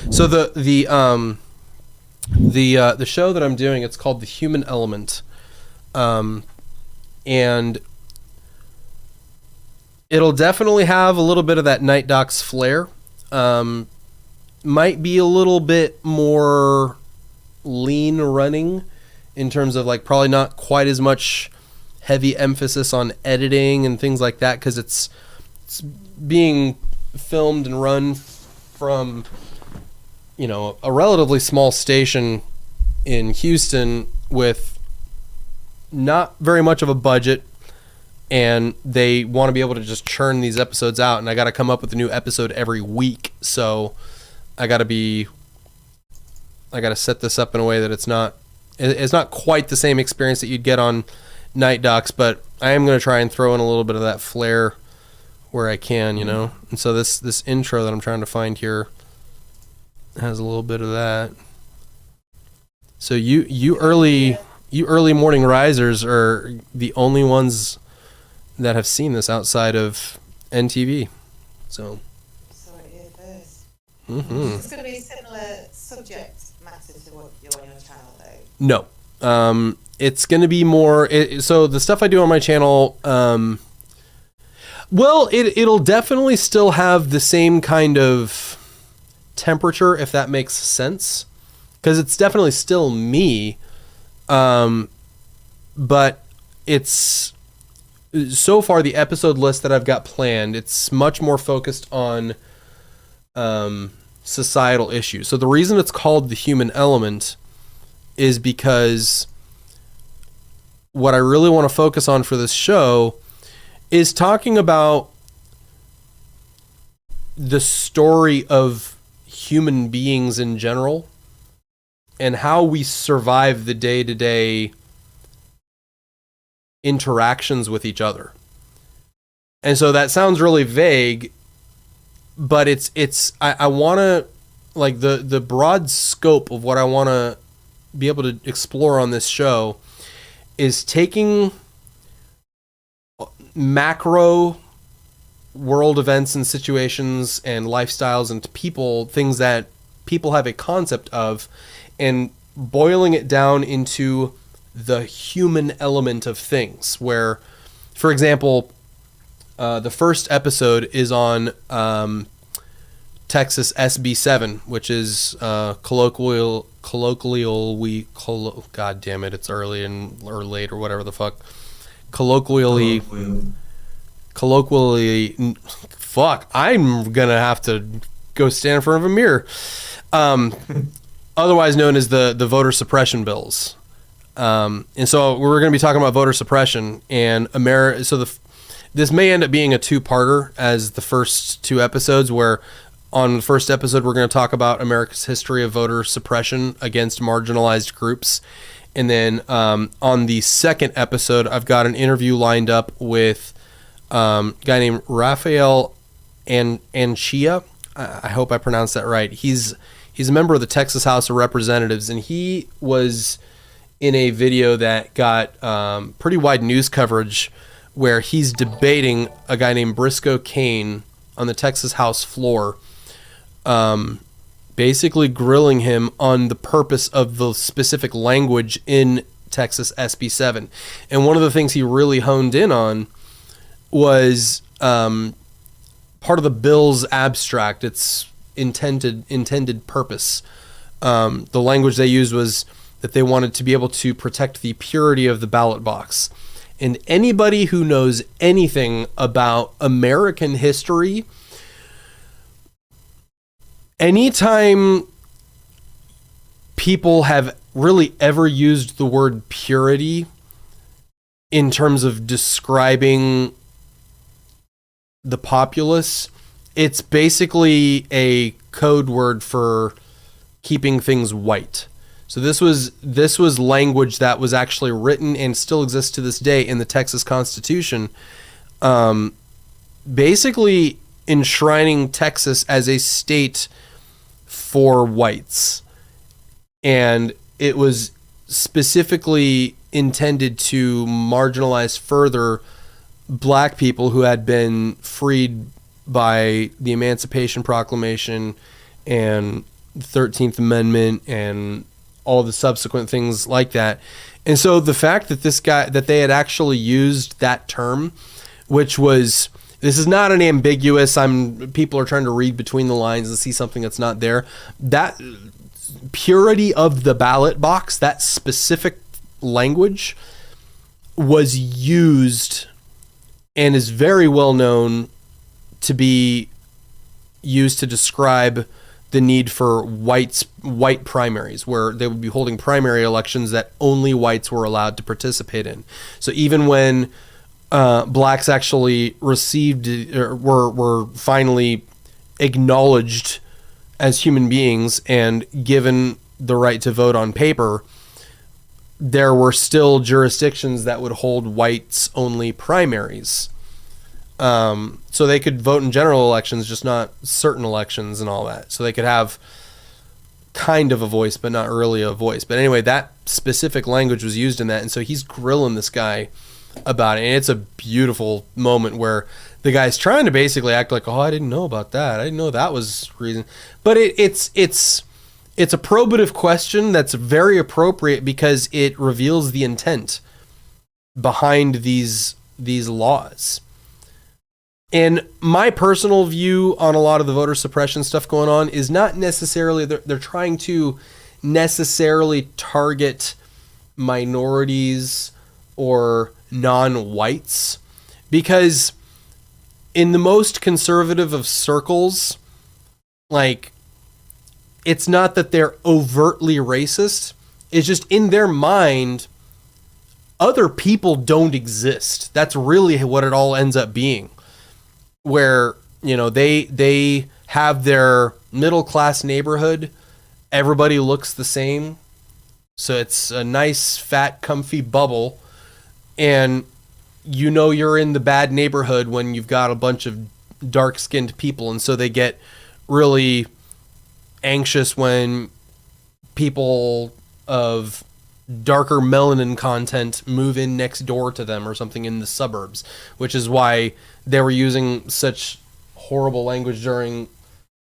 So the show that I'm doing, it's called The Human Element, and it'll definitely have a little bit of that NightDocs flair. Might be a little bit more lean running in terms of like probably not quite as much heavy emphasis on editing and things like that, because it's being filmed and run from, you know, a relatively small station in Houston with not very much of a budget, and they want to be able to just churn these episodes out, and I got to come up with a new episode every week. So I got to set this up in a way that it's not quite the same experience that you'd get on NightDocs, but I am going to try and throw in a little bit of that flair where I can, you know. And so this intro that I'm trying to find here has a little bit of that. So you early morning risers are the only ones that have seen this outside of NTV. So it is first. Mm-hmm. It's going to be a similar subject matter to what you're on your channel, though. No. It's going to be more... so the stuff I do on my channel... well, it'll definitely still have the same kind of temperature, if that makes sense. Because it's definitely still me. But it's... So far, the episode list that I've got planned, it's much more focused on societal issues. So the reason it's called The Human Element is because what I really want to focus on for this show is talking about the story of human beings in general and how we survive the day-to-day interactions with each other. And so that sounds really vague, but I want to, like, the broad scope of what I want to be able to explore on this show is taking macro world events and situations and lifestyles and people, things that people have a concept of, and boiling it down into the human element of things. Where, for example, the first episode is on Texas SB7, which is colloquially God damn it, it's early or late or whatever the fuck. Colloquially, fuck, I'm gonna have to go stand in front of a mirror. Otherwise known as the voter suppression bills. And so we're going to be talking about voter suppression and this may end up being a two-parter as the first two episodes, where on the first episode, we're going to talk about America's history of voter suppression against marginalized groups. And then on the second episode, I've got an interview lined up with a guy named Rafael Anchia. I hope I pronounced that right. He's a member of the Texas House of Representatives, and he was in a video that got pretty wide news coverage, where he's debating a guy named Briscoe Cain on the Texas House floor, basically grilling him on the purpose of the specific language in Texas SB7. And one of the things he really honed in on was part of the bill's abstract, its intended purpose. The language they used was that they wanted to be able to protect the purity of the ballot box. And anybody who knows anything about American history, anytime people have really ever used the word purity in terms of describing the populace, it's basically a code word for keeping things white. So this was language that was actually written and still exists to this day in the Texas Constitution, basically enshrining Texas as a state for whites. And it was specifically intended to marginalize further black people who had been freed by the Emancipation Proclamation and 13th Amendment and all the subsequent things like that. And so the fact that that they had actually used that term, which was, this is not an ambiguous, people are trying to read between the lines and see something that's not there. That purity of the ballot box, that specific language was used and is very well known to be used to describe the need for white primaries, where they would be holding primary elections that only whites were allowed to participate in. So even when blacks actually received or were finally acknowledged as human beings and given the right to vote on paper, there were still jurisdictions that would hold whites only primaries. So they could vote in general elections, just not certain elections and all that. So they could have kind of a voice, but not really a voice. But anyway, that specific language was used in that. And so he's grilling this guy about it. And it's a beautiful moment where the guy's trying to basically act like, oh, I didn't know about that. I didn't know that was reason. But it's a probative question that's very appropriate because it reveals the intent behind these laws. And my personal view on a lot of the voter suppression stuff going on is not necessarily they're trying to necessarily target minorities or non-whites, because in the most conservative of circles, like, it's not that they're overtly racist. It's just in their mind, other people don't exist. That's really what it all ends up being. Where, you know, they have their middle class neighborhood. Everybody looks the same. So it's a nice, fat, comfy bubble. And you know you're in the bad neighborhood when you've got a bunch of dark-skinned people. And so they get really anxious when people of darker melanin content move in next door to them or something in the suburbs, which is why they were using such horrible language during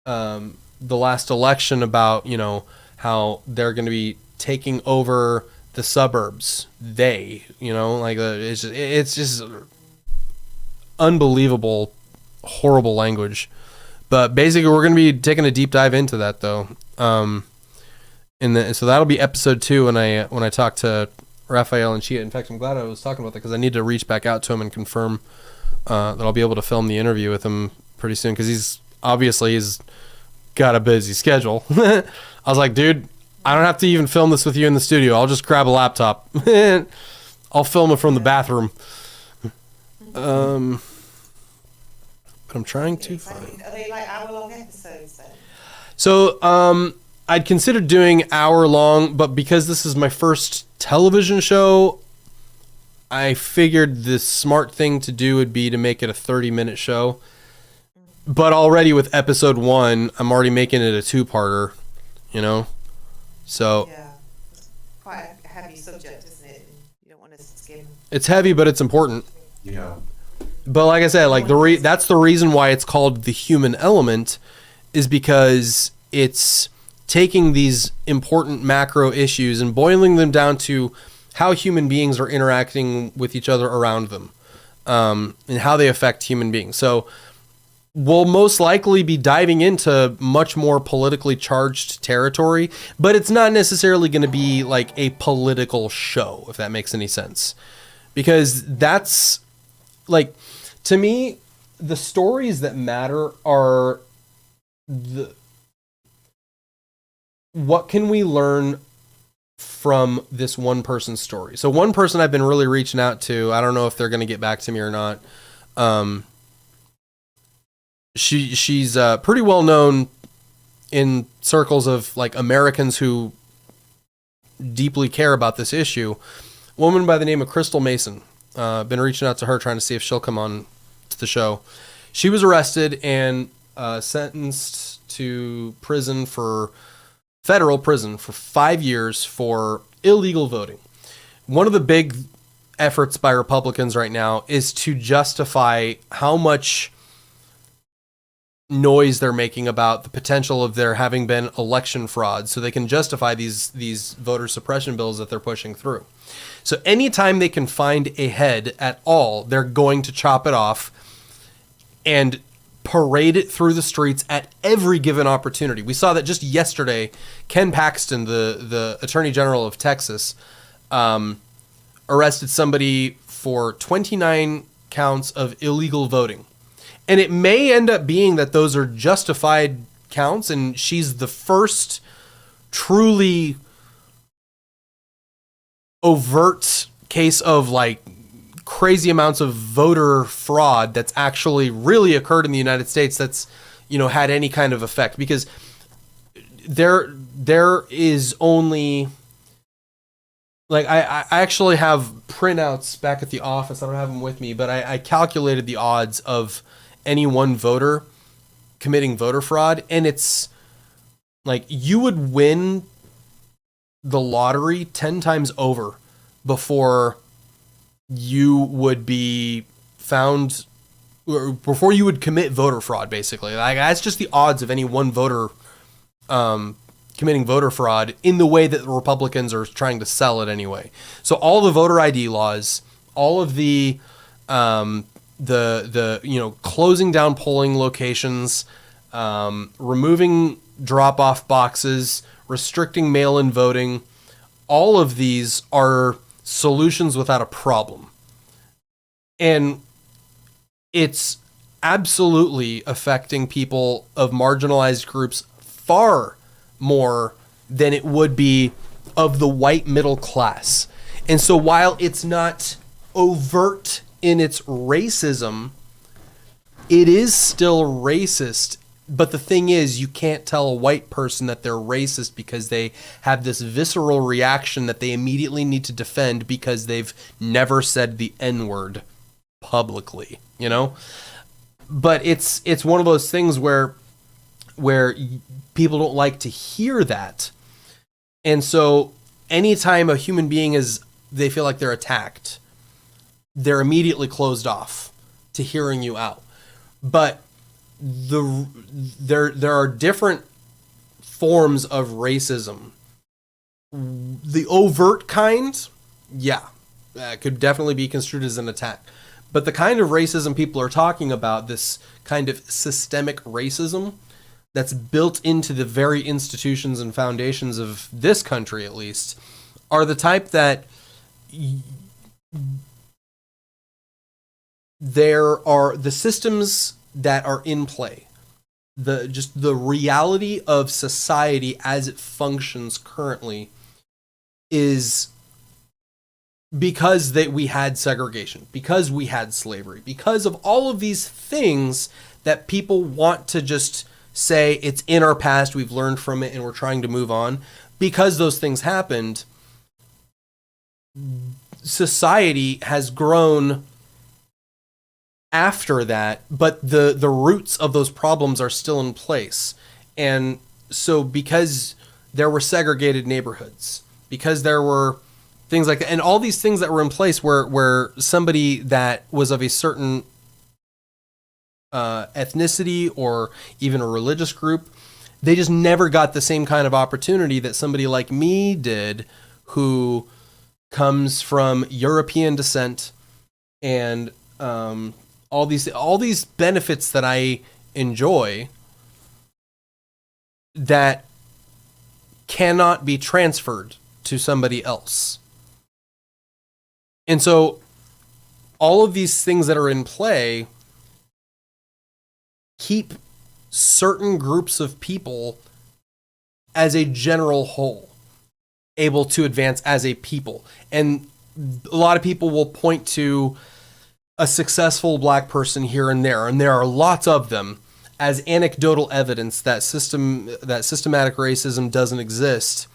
the last election about, you know, how they're going to be taking over the suburbs. It's just unbelievable, horrible language. But basically, we're going to be taking a deep dive into that, though. So that'll be episode 2 when I talk to Raphael and Chia. In fact, I'm glad I was talking about that because I need to reach back out to him and confirm that I'll be able to film the interview with him pretty soon, because he's got a busy schedule. I was like, dude, I don't have to even film this with you in the studio. I'll just grab a laptop. I'll film it from the bathroom. But I'm trying to find. Are they like hour-long episodes then? So, I'd considered doing hour-long, but because this is my first television show, I figured the smart thing to do would be to make it a 30-minute show. But already with episode 1, I'm already making it a 2-parter, you know? So yeah, it's quite a heavy subject, isn't it? You don't want to skim. It's heavy, but it's important. Yeah. But like I said, like that's the reason why it's called the human element, is because it's taking these important macro issues and boiling them down to how human beings are interacting with each other around them, and how they affect human beings. So we'll most likely be diving into much more politically charged territory, but it's not necessarily going to be like a political show, if that makes any sense. Because that's, like, to me, the stories that matter are what can we learn from this one person's story. So one person I've been really reaching out to, I don't know if they're going to get back to me or not. She's pretty well known in circles of like Americans who deeply care about this issue. A woman by the name of Crystal Mason. Been reaching out to her, trying to see if she'll come on to the show. She was arrested and sentenced to federal prison for 5 years for illegal voting. One of the big efforts by Republicans right now is to justify how much noise they're making about the potential of there having been election fraud, so they can justify these voter suppression bills that they're pushing through. So anytime they can find a head at all, they're going to chop it off and parade it through the streets at every given opportunity. We saw that just yesterday. Ken Paxton, the Attorney General of Texas, arrested somebody for 29 counts of illegal voting. And it may end up being that those are justified counts, and she's the first truly overt case of like crazy amounts of voter fraud that's actually really occurred in the United States that's, you know, had any kind of effect. Because there is only, like, I actually have printouts back at the office. I don't have them with me, but I calculated the odds of any one voter committing voter fraud, and it's like you would win the lottery 10 times over before you would be found, or before you would commit voter fraud, basically. Like, that's just the odds of any one voter committing voter fraud in the way that the Republicans are trying to sell it anyway. So all the voter ID laws, all of the you know, closing down polling locations, removing drop-off boxes, restricting mail-in voting, all of these are solutions without a problem. And it's absolutely affecting people of marginalized groups far more than it would be of the white middle class. And so while it's not overt in its racism, it is still racist. But the thing is, you can't tell a white person that they're racist because they have this visceral reaction that they immediately need to defend because they've never said the N-word publicly, you know? But it's one of those things where people don't like to hear that. And so anytime a human being they feel like they're attacked, they're immediately closed off to hearing you out. But there are different forms of racism. The overt kind, yeah, could definitely be construed as an attack. But the kind of racism people are talking about, this kind of systemic racism that's built into the very institutions and foundations of this country, at least, are the type that there are the systems that are in play, the reality of society as it functions currently is because we had segregation, because we had slavery, because of all of these things that people want to just say it's in our past, we've learned from it, and we're trying to move on. Because those things happened, society has grown after that, but the roots of those problems are still in place. And so because there were segregated neighborhoods, because there were things like that, and all these things that were in place where somebody that was of a certain ethnicity or even a religious group, they just never got the same kind of opportunity that somebody like me did, who comes from European descent, and all these benefits that I enjoy that cannot be transferred to somebody else. And so all of these things that are in play keep certain groups of people as a general whole able to advance as a people. And a lot of people will point to a successful black person here and there are lots of them, as anecdotal evidence that systematic racism doesn't exist.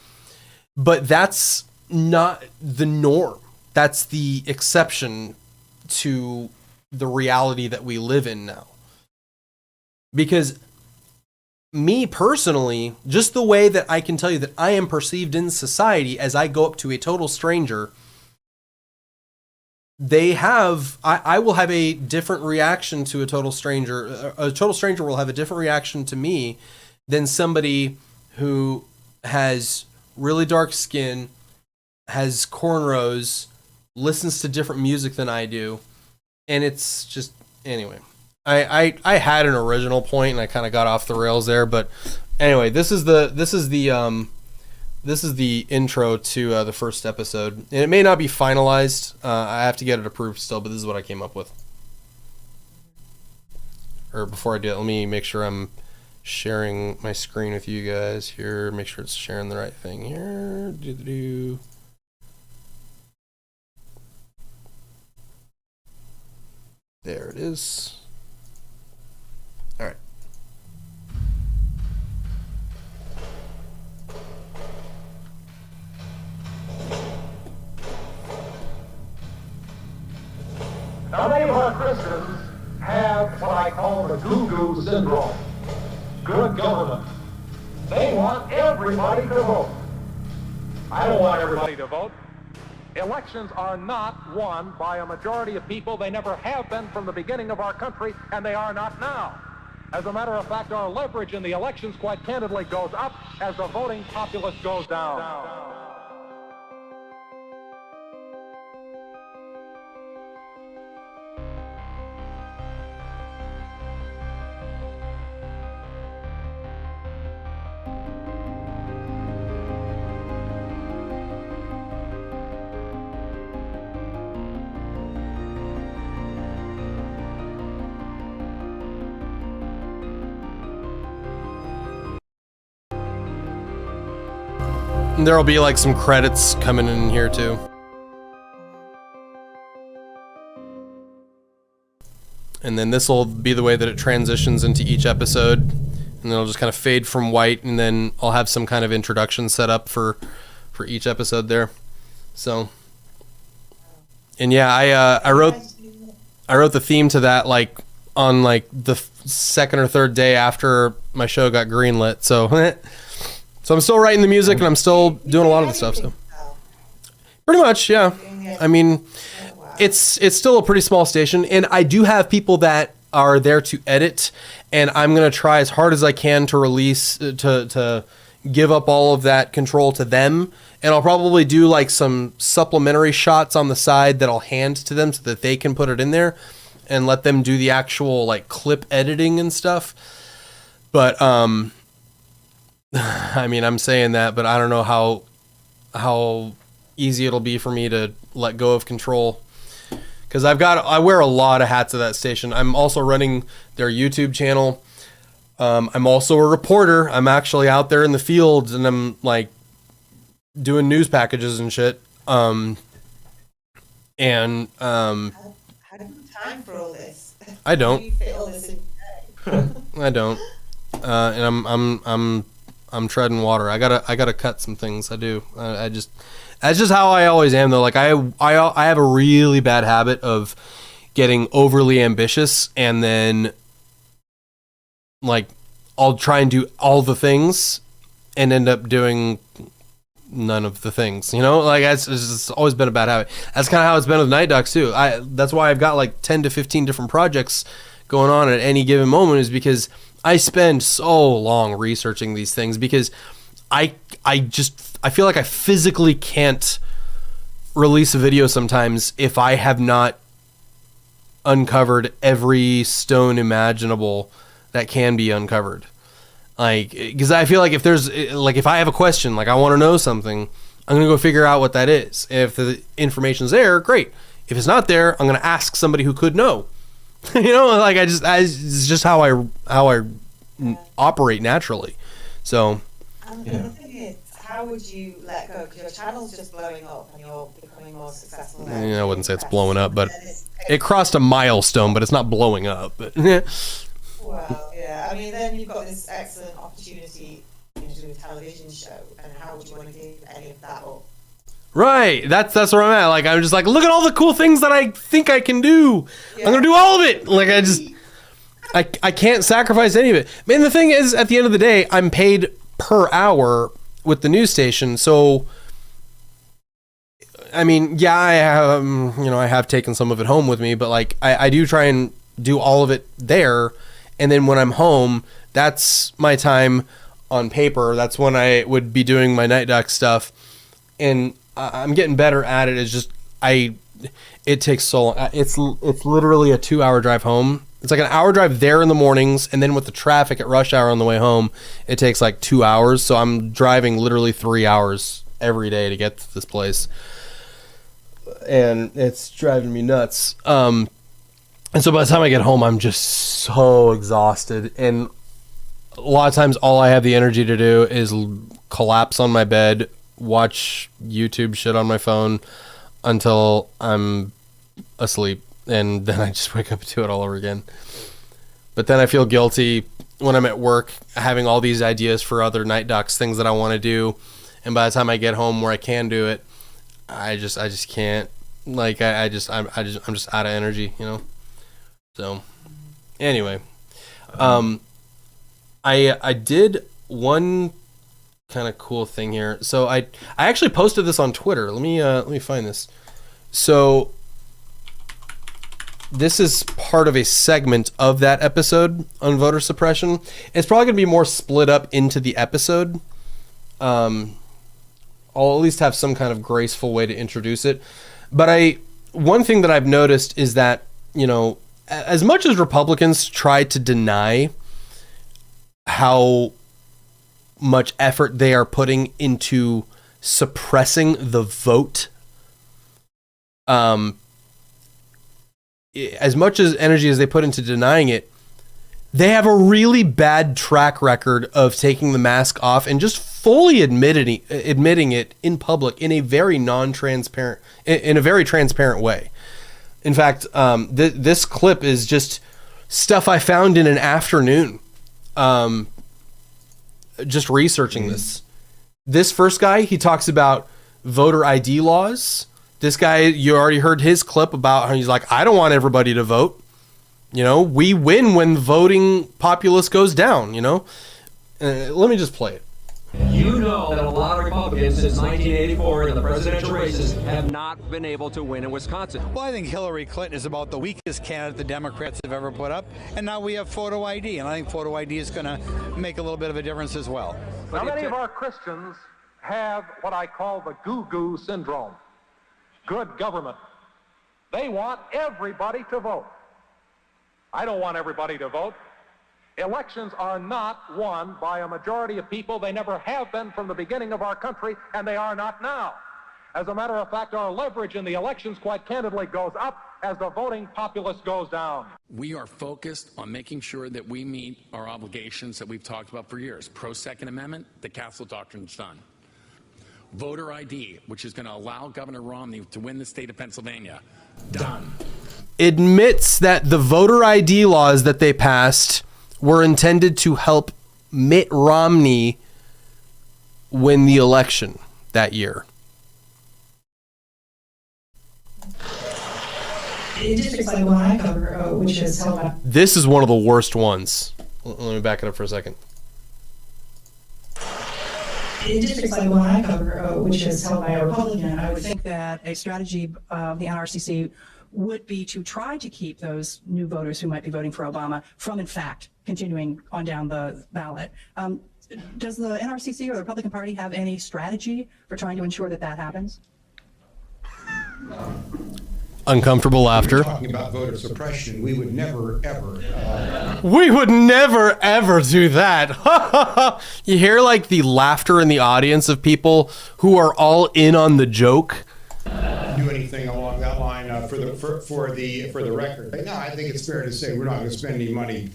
But that's not the norm. That's the exception to the reality that we live in now. Because me personally, just the way that I can tell you that I am perceived in society as I go up to a total stranger, they have, I will have a different reaction to a total stranger. A total stranger will have a different reaction to me than somebody who has really dark skin, has cornrows, listens to different music than I do. And it's just, anyway, I had an original point and I kind of got off the rails there, but anyway, this is the intro to the first episode, and it may not be finalized. I have to get it approved still, but this is what I came up with. Or before I do it, let me make sure I'm sharing my screen with you guys here. Make sure it's sharing the right thing here. There it is. All right. Now, many of our Christians have what I call the goo-goo syndrome. Good government. They want everybody to vote. I don't want everybody to vote. Elections are not won by a majority of people. They never have been from the beginning of our country, and they are not now. As a matter of fact, our leverage in the elections, quite candidly, goes up as the voting populace goes down. And there'll be like some credits coming in here too. And then this will be the way that it transitions into each episode. And it'll just kind of fade from white, and then I'll have some kind of introduction set up for each episode there. So, and yeah, I wrote the theme to that like on like the second or third day after my show got greenlit. So so I'm still writing the music and I'm still doing a lot of the stuff. So pretty much, yeah. I mean, it's still a pretty small station, and I do have people that are there to edit, and I'm gonna try as hard as I can to release to give up all of that control to them. And I'll probably do like some supplementary shots on the side that I'll hand to them so that they can put it in there and let them do the actual like clip editing and stuff. But I mean, I'm saying that, but I don't know how easy it'll be for me to let go of control, because I wear a lot of hats at that station. I'm also running their YouTube channel. I'm also a reporter. I'm actually out there in the fields, and I'm like doing news packages and shit. How do you have time for all this? I don't. How do you fit all this in a day? I don't. And I'm treading water. I gotta cut some things. I do. That's just how I always am though. Like I have a really bad habit of getting overly ambitious, and then like I'll try and do all the things and end up doing none of the things. You know, like it's always been a bad habit. That's kind of how it's been with NightDocs too. That's why I've got like 10 to 15 different projects going on at any given moment, is because I spend so long researching these things, because I feel like I physically can't release a video sometimes if I have not uncovered every stone imaginable that can be uncovered. Like, because I feel like if I have a question, like I want to know something, I'm going to go figure out what that is. If the information's there, great. If it's not there, I'm going to ask somebody who could know. You know, like it's just how I operate naturally. So The thing is, how would you let go? Because your channel's just blowing up and you're becoming more successful. I wouldn't say it's blowing up, but it crossed a milestone, but it's not blowing up. But well, yeah. I mean, then you've got this excellent opportunity to do a television show, and how would you want to give any of that up? Right, that's where I'm at. Like I'm just like, look at all the cool things that I think I can do. Yeah. I'm gonna do all of it. Like I can't sacrifice any of it. Man, the thing is, at the end of the day, I'm paid per hour with the news station. So I mean, yeah, I have, I have taken some of it home with me, but like I do try and do all of it there. And then when I'm home, that's my time on paper. That's when I would be doing my NightDocs stuff. And I'm getting better at it. It's just, it takes so long. It's literally a 2-hour drive home. It's like an hour drive there in the mornings. And then with the traffic at rush hour on the way home, it takes like 2 hours. So I'm driving literally 3 hours every day to get to this place. And it's driving me nuts. And so by the time I get home, I'm just so exhausted. And a lot of times all I have the energy to do is collapse on my bed, watch YouTube shit on my phone until I'm asleep. And then I just wake up to it all over again. But then I feel guilty when I'm at work having all these ideas for other NightDocs things that I want to do. And by the time I get home where I can do it, I just can't. Like I'm just out of energy, So anyway, I did one kind of cool thing here. So I actually posted this on Twitter. Let me find this. So this is part of a segment of that episode on voter suppression. It's probably going to be more split up into the episode. I'll at least have some kind of graceful way to introduce it. But one thing that I've noticed is that, as much as Republicans try to deny how much effort they are putting into suppressing the vote, as much as energy as they put into denying it, they have a really bad track record of taking the mask off and just fully admitting it in public in a very non-transparent, in a very transparent way. In fact, this clip is just stuff I found in an afternoon, just researching this. This first guy, he talks about voter ID laws. This guy, you already heard his clip about how he's like, I don't want everybody to vote. We win when voting populace goes down, let me just play it. You know that a lot of Republicans since 1984 in the presidential races have not been able to win in Wisconsin. Well, I think Hillary Clinton is about the weakest candidate the Democrats have ever put up. And now we have photo ID. And I think photo ID is going to make a little bit of a difference as well. Now, many of our Christians have what I call the goo-goo syndrome. Good government. They want everybody to vote. I don't want everybody to vote. Elections are not won by a majority of people. They never have been from the beginning of our country, and they are not now. As a matter of fact, our leverage in the elections, quite candidly, goes up as the voting populace goes down. We are focused on making sure that we meet our obligations that we've talked about for years. Pro-Second Amendment, the Castle Doctrine's done. Voter ID, which is going to allow Governor Romney to win the state of Pennsylvania, done. Admits that the voter ID laws that they passed were intended to help Mitt Romney win the election that year. In districts like one I cover, which is held by... This is one of the worst ones. Let me back it up for a second. In districts like one I cover, which is held by a Republican, I would think that a strategy of the NRCC would be to try to keep those new voters who might be voting for Obama from, in fact, continuing on down the ballot. Does the NRCC or the Republican Party have any strategy for trying to ensure that that happens? Uncomfortable laughter. Talking about voter suppression, we would never, ever. We would never, ever do that. You hear like the laughter in the audience of people who are all in on the joke. Do anything along that line for the record. But no, I think it's fair to say we're not going to spend any money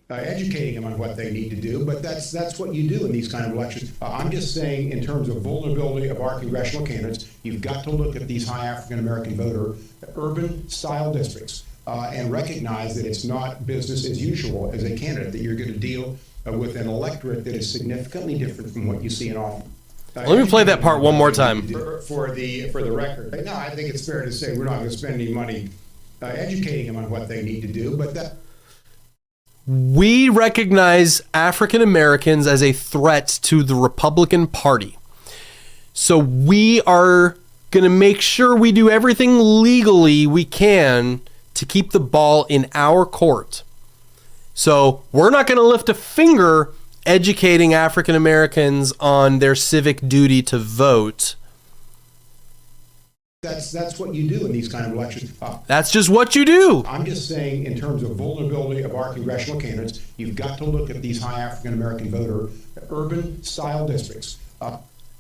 educating them on what they need to do. But that's what you do in these kind of elections. I'm just saying, in terms of vulnerability of our congressional candidates, you've got to look at these high African American voter urban style districts and recognize that it's not business as usual as a candidate, that you're going to deal with an electorate that is significantly different from what you see in often. Let me play that part one more time. For the record. But no, I think it's fair to say we're not going to spend any money educating them on what they need to do. But that we recognize African Americans as a threat to the Republican Party. So we are going to make sure we do everything legally we can to keep the ball in our court. So we're not going to lift a finger educating African Americans on their civic duty to vote. That's what you do in these kind of elections. That's just what you do. I'm just saying, in terms of vulnerability of our congressional candidates, you've got to look at these high African American voter urban style districts.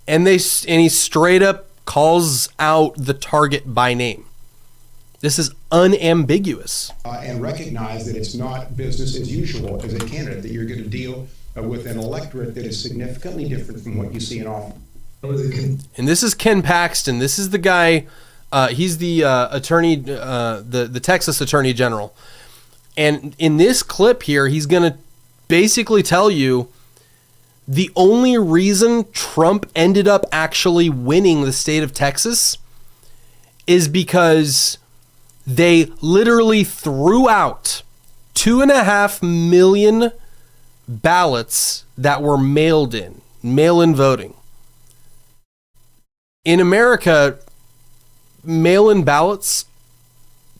And he straight up calls out the target by name. This is unambiguous. And recognize that it's not business as usual as a candidate, that you're going to deal with an electorate that is significantly different from what you see in office. And this is Ken Paxton. This is the guy. He's the attorney, the Texas Attorney General. And in this clip here, he's going to basically tell you the only reason Trump ended up actually winning the state of Texas is because they literally threw out 2.5 million ballots that were mail-in voting. In America, mail-in ballots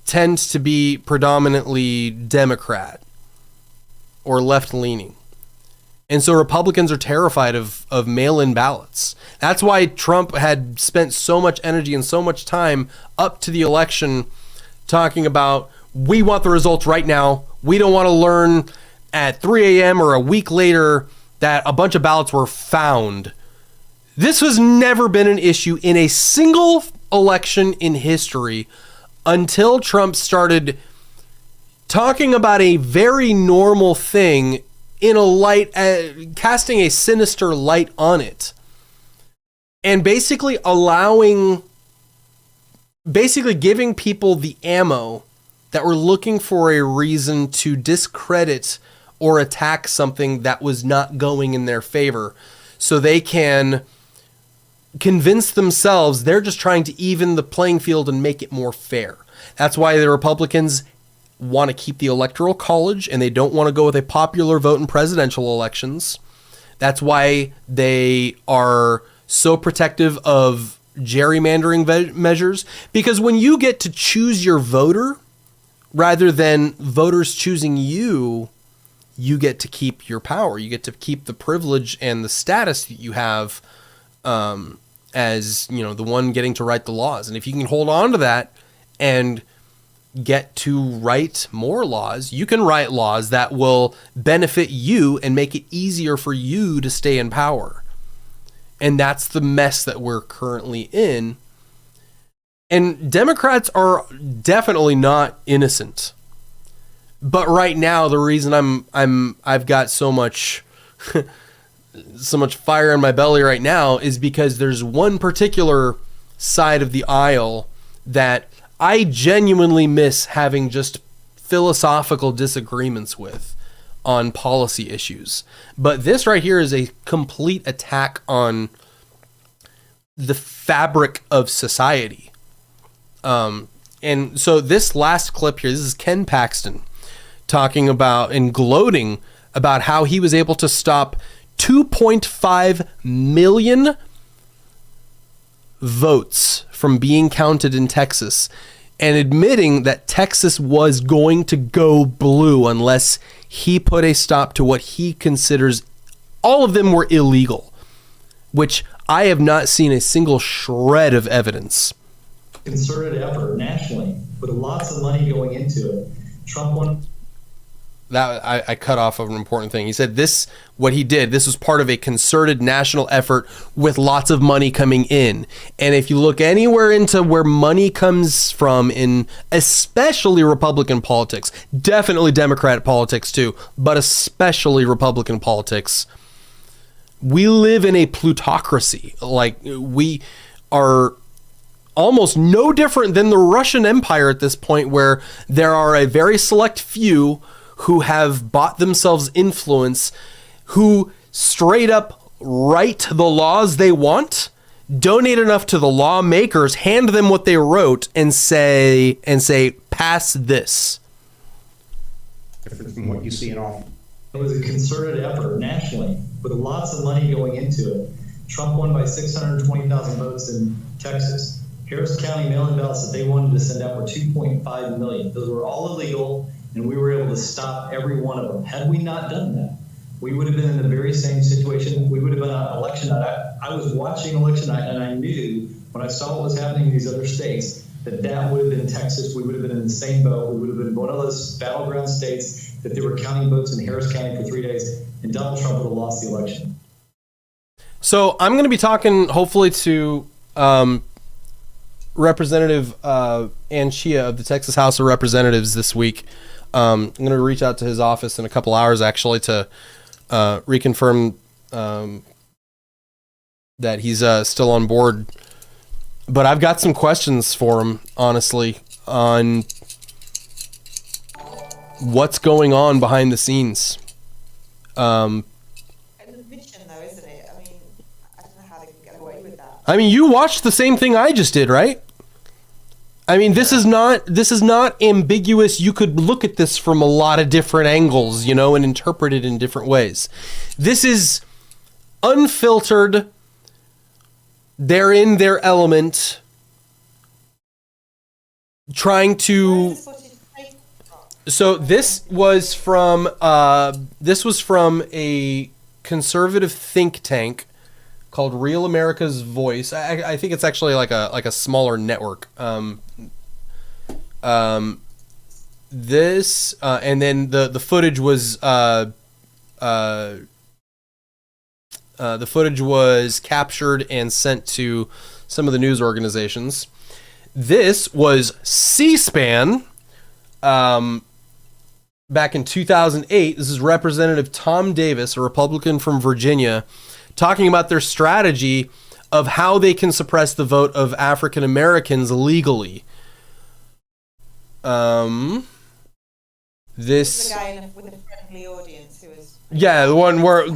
tend to be predominantly Democrat or left-leaning. And so Republicans are terrified of mail-in ballots. That's why Trump had spent so much energy and so much time up to the election talking about, we want the results right now. We don't want to learn at 3 a.m. or a week later that a bunch of ballots were found. This has never been an issue in a single election in history until Trump started talking about a very normal thing in a light, casting a sinister light on it, and basically giving people the ammo that were looking for a reason to discredit or attack something that was not going in their favor, so they can convince themselves they're just trying to even the playing field and make it more fair. That's why the Republicans want to keep the Electoral College and they don't want to go with a popular vote in presidential elections. That's why they are so protective of gerrymandering measures, because when you get to choose your voter rather than voters choosing you, you get to keep your power. You get to keep the privilege and the status that you have as, the one getting to write the laws. And if you can hold on to that and get to write more laws, you can write laws that will benefit you and make it easier for you to stay in power. And that's the mess that we're currently in. And Democrats are definitely not innocent. But right now, the reason I've got so much fire in my belly right now is because there's one particular side of the aisle that I genuinely miss having just philosophical disagreements with on policy issues. But this right here is a complete attack on the fabric of society. And so this last clip here, this is Ken Paxton talking about and gloating about how he was able to stop 2.5 million votes from being counted in Texas, and admitting that Texas was going to go blue unless he put a stop to what he considers all of them were illegal, which I have not seen a single shred of evidence. Concerted effort nationally with lots of money going into it. Trump won. That I cut off of an important thing. He said this was part of a concerted national effort with lots of money coming in. And if you look anywhere into where money comes from in especially Republican politics, definitely Democrat politics too, but especially Republican politics, we live in a plutocracy. Like, we are almost no different than the Russian Empire at this point, where there are a very select few who have bought themselves influence, who straight up write the laws they want, donate enough to the lawmakers, hand them what they wrote, and say, pass this. Different from what you see in all. It was a concerted effort nationally with lots of money going into it. Trump won by 620,000 votes in Texas. Harris County mail-in ballots that they wanted to send out were 2.5 million. Those were all illegal, and we were able to stop every one of them. Had we not done that, we would have been in the very same situation. We would have been on election night. I was watching election night, and I knew when I saw what was happening in these other states that would have been Texas. We would have been in the same boat. We would have been one of those battleground states that they were counting votes in Harris County for 3 days, and Donald Trump would have lost the election. So I'm going to be talking, hopefully, to Representative Anchia of the Texas House of Representatives this week. I'm going to reach out to his office in a couple hours, actually, to reconfirm that he's still on board. But I've got some questions for him, honestly, on what's going on behind the scenes. An admission, though, isn't it? I mean, I don't know how they can get away with that. I mean, you watched the same thing I just did, right? I mean, this is not ambiguous. You could look at this from a lot of different angles, and interpret it in different ways. This is unfiltered. They're in their element, trying to. So this was from a conservative think tank called Real America's Voice. I think it's actually like a smaller network. This and then the footage was the footage was captured and sent to some of the news organizations. This was C-SPAN back in 2008. This is Representative Tom Davis, a Republican from Virginia, talking about their strategy of how they can suppress the vote of African Americans legally. This the guy with a friendly audience who was. Yeah, the one where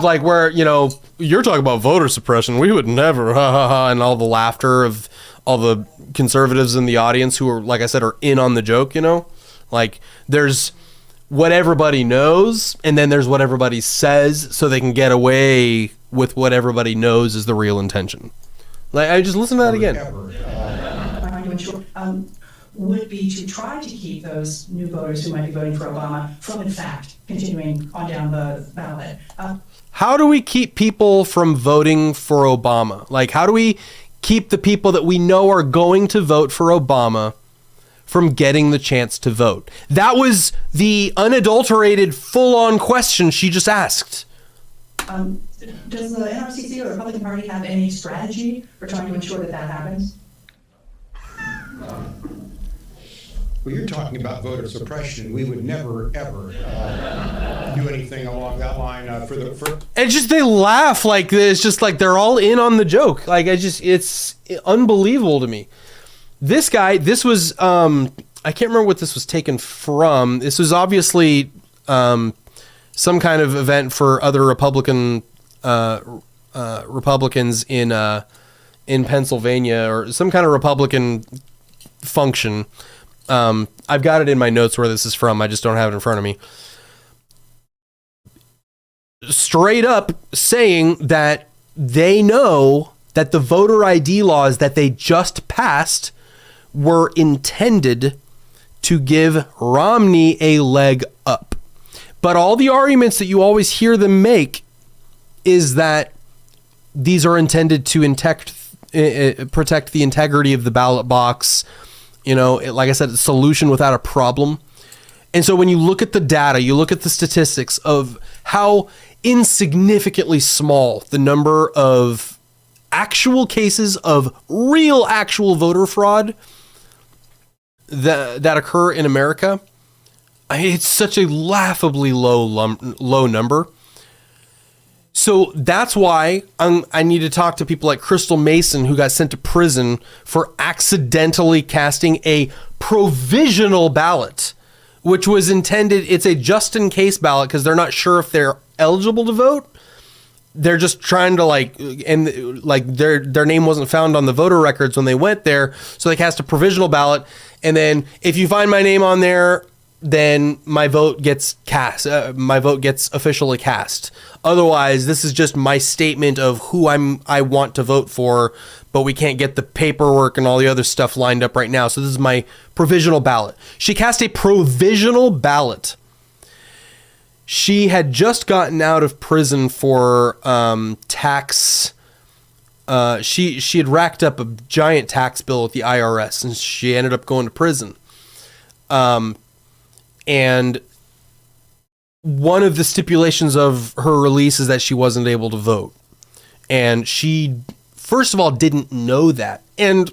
you're talking about voter suppression. We would never, ha ha ha, and all the laughter of all the conservatives in the audience who are, like I said, are in on the joke. Like there's what everybody knows, and then there's what everybody says, so they can get away with what everybody knows is the real intention. Like I just listen to that again. Would be to try to keep those new voters who might be voting for Obama from, in fact, continuing on down the ballot. How do we keep people from voting for Obama? Like, how do we keep the people that we know are going to vote for Obama from getting the chance to vote? That was the unadulterated, full-on question she just asked. Does the NRCC or the Republican Party have any strategy for trying to ensure that happens? Well, you're talking about voter suppression. We would never, ever do anything along that line It's just they laugh like this, just like they're all in on the joke. Like it's unbelievable to me. This guy, this was I can't remember what this was taken from. This was obviously some kind of event for other Republicans in Pennsylvania, or some kind of Republican function. I've got it in my notes where this is from. I just don't have it in front of me. Straight up saying that they know that the voter ID laws that they just passed were intended to give Romney a leg up. But all the arguments that you always hear them make is that these are intended to protect the integrity of the ballot box. Like I said, a solution without a problem. And so when you look at the data, you look at the statistics of how insignificantly small the number of actual cases of real actual voter fraud that occur in America. It's such a laughably low number. So that's why I need to talk to people like Crystal Mason, who got sent to prison for accidentally casting a provisional ballot, which was intended, it's a just-in-case ballot because they're not sure if they're eligible to vote. They're just trying to their name wasn't found on the voter records when they went there, so they cast a provisional ballot, and then if you find my name on there, then my vote gets cast. My vote gets officially cast. Otherwise, this is just my statement of who I want to vote for, but we can't get the paperwork and all the other stuff lined up right now. So this is my provisional ballot. She cast a provisional ballot. She had just gotten out of prison for tax. She had racked up a giant tax bill with the IRS, and she ended up going to prison. And one of the stipulations of her release is that she wasn't able to vote. And she, first of all, didn't know that. And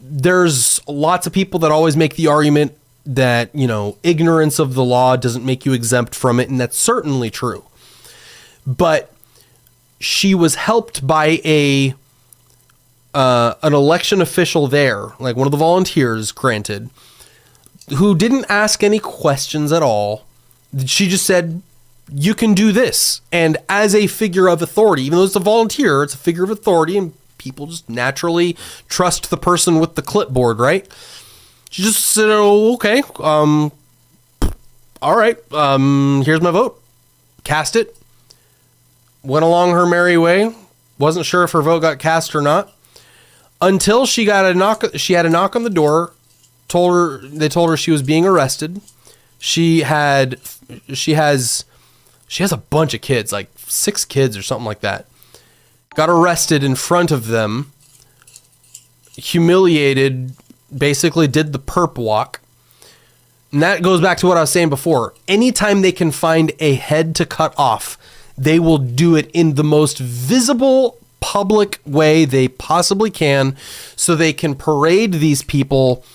there's lots of people that always make the argument that, you know, ignorance of the law doesn't make you exempt from it. And that's certainly true. But she was helped by an election official there, like one of the volunteers, granted, who didn't ask any questions at all. She just said, you can do this. And as a figure of authority, even though it's a volunteer, it's a figure of authority, and people just naturally trust the person with the clipboard, right? She just said, oh, okay, all right, here's my vote. Cast it. Went along her merry way. Wasn't sure if her vote got cast or not. Until she got a knock. She had a knock on the door. They told her she was being arrested. She has a bunch of kids, like 6 kids or something like that. Got arrested in front of them, humiliated, basically did the perp walk. And that goes back to what I was saying before. Anytime they can find a head to cut off, they will do it in the most visible public way they possibly can, so they can parade these people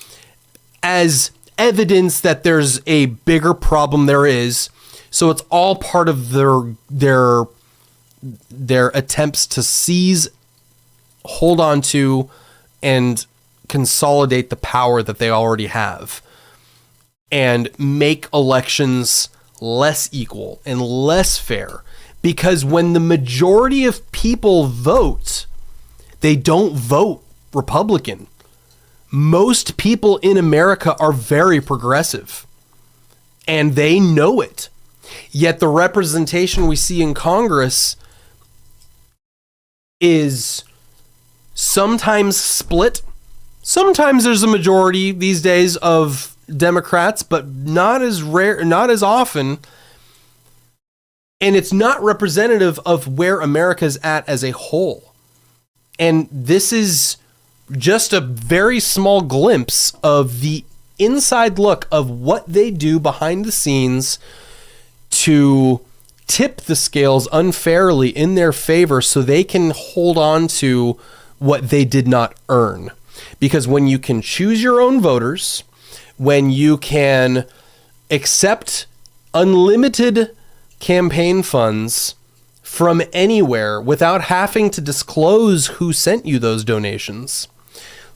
as evidence that there's a bigger problem there is. So it's all part of their attempts to seize, hold on to, and consolidate the power that they already have, and make elections less equal and less fair. Because when the majority of people vote, they don't vote Republican. Most people in America are very progressive, and they know it. Yet the representation we see in Congress is sometimes split. Sometimes there's a majority these days of Democrats, but not as rare, not as often. And it's not representative of where America's at as a whole. And this is just a very small glimpse of the inside look of what they do behind the scenes to tip the scales unfairly in their favor so they can hold on to what they did not earn. Because when you can choose your own voters, when you can accept unlimited campaign funds from anywhere without having to disclose who sent you those donations,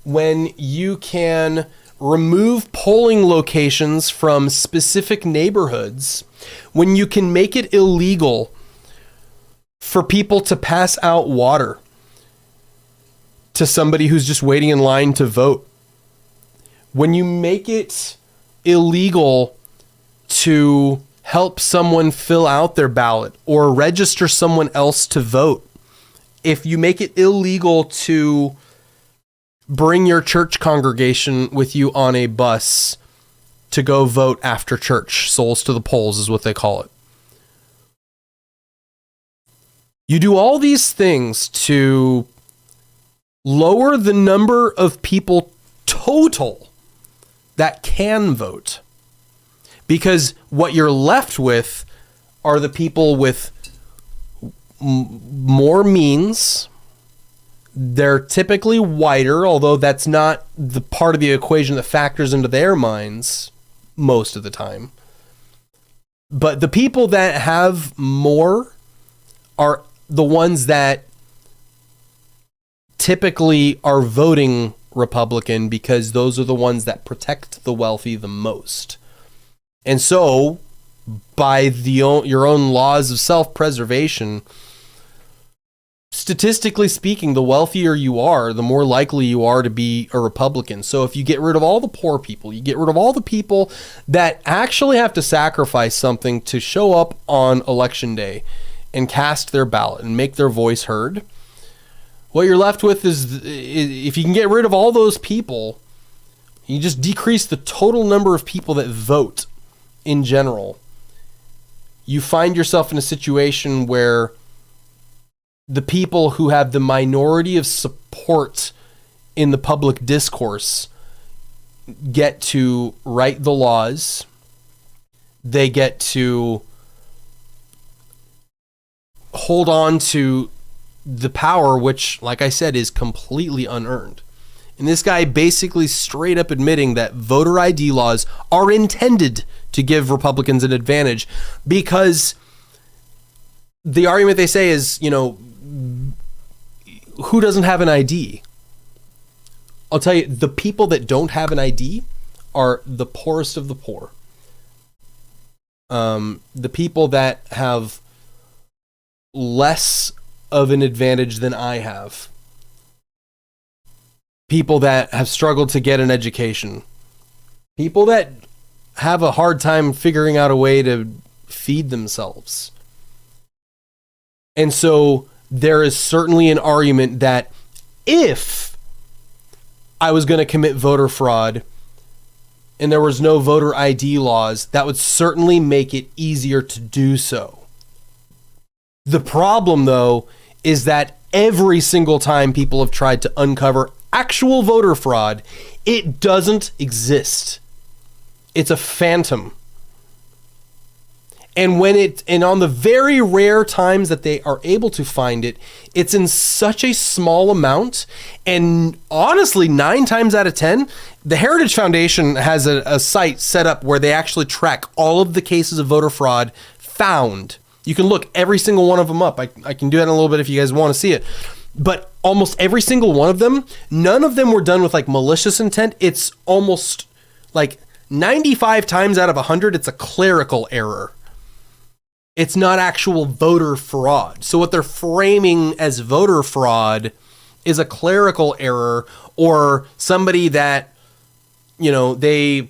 when you can remove polling locations from specific neighborhoods, when you can make it illegal for people to pass out water to somebody who's just waiting in line to vote, when you make it illegal to help someone fill out their ballot or register someone else to vote, if you make it illegal to bring your church congregation with you on a bus to go vote after church, souls to the polls is what they call it. You do all these things to lower the number of people total that can vote. Because what you're left with are the people with more means. They're typically whiter, although that's not the part of the equation that factors into their minds most of the time. But the people that have more are the ones that typically are voting Republican, because those are the ones that protect the wealthy the most. And so, by your own laws of self-preservation, statistically speaking, the wealthier you are, the more likely you are to be a Republican. So if you get rid of all the poor people, you get rid of all the people that actually have to sacrifice something to show up on election day, and cast their ballot and make their voice heard, what you're left with is, if you can get rid of all those people, you just decrease the total number of people that vote in general. You find yourself in a situation where the people who have the minority of support in the public discourse get to write the laws. They get to hold on to the power, which, like I said, is completely unearned. And this guy basically straight up admitting that voter ID laws are intended to give Republicans an advantage, because the argument they say is, who doesn't have an ID? I'll tell you, the people that don't have an ID are the poorest of the poor. The people that have less of an advantage than I have. People that have struggled to get an education. People that have a hard time figuring out a way to feed themselves. And so there is certainly an argument that if I was going to commit voter fraud and there was no voter ID laws, that would certainly make it easier to do so. The problem, though, is that every single time people have tried to uncover actual voter fraud, it doesn't exist. It's a phantom. And on the very rare times that they are able to find it, it's in such a small amount. And honestly, 9 times out of 10, the Heritage Foundation has a site set up where they actually track all of the cases of voter fraud found. You can look every single one of them up. I can do that in a little bit if you guys want to see it. But almost every single one of them, none of them were done with like malicious intent. It's almost like 95 times out of 100, it's a clerical error. It's not actual voter fraud. So what they're framing as voter fraud is a clerical error, or somebody that, they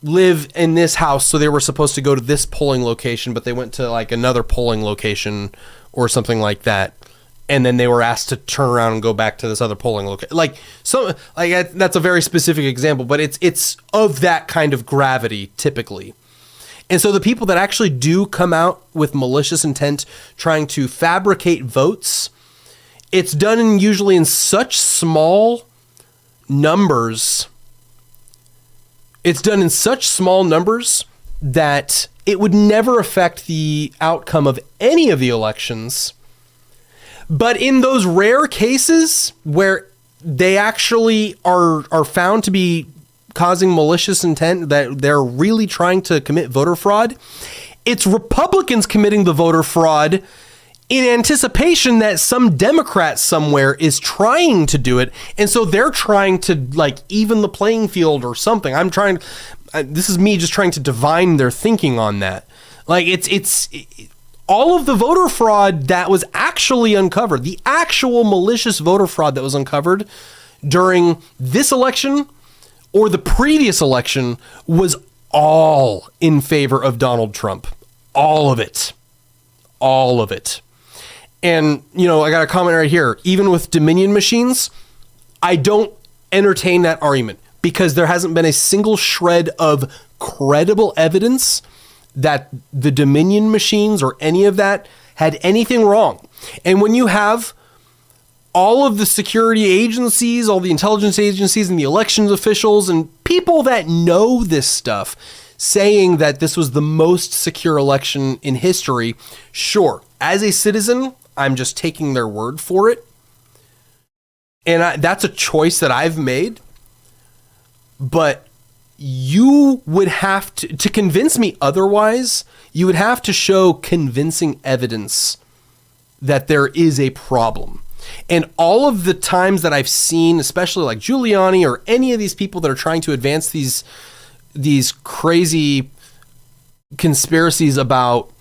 live in this house, so they were supposed to go to this polling location, but they went to like another polling location or something like that. And then they were asked to turn around and go back to this other polling location. That's a very specific example, but it's of that kind of gravity typically. And so the people that actually do come out with malicious intent trying to fabricate votes, it's done usually in such small numbers. It's done in such small numbers that it would never affect the outcome of any of the elections. But in those rare cases where they actually are found to be causing malicious intent, that they're really trying to commit voter fraud, it's Republicans committing the voter fraud in anticipation that some Democrat somewhere is trying to do it. And so they're trying to even the playing field or something. This is me just trying to divine their thinking on that. It's all of the voter fraud that was actually uncovered, the actual malicious voter fraud that was uncovered during this election or the previous election, was all in favor of Donald Trump. All of it. All of it. And, I got a comment right here. Even with Dominion machines, I don't entertain that argument, because there hasn't been a single shred of credible evidence that the Dominion machines or any of that had anything wrong. And when you have all of the security agencies, all the intelligence agencies and the elections officials and people that know this stuff saying that this was the most secure election in history, sure, as a citizen, I'm just taking their word for it. And that's a choice that I've made. But you would have to convince me otherwise, you would have to show convincing evidence that there is a problem. And all of the times that I've seen, especially like Giuliani or any of these people that are trying to advance these crazy conspiracies about,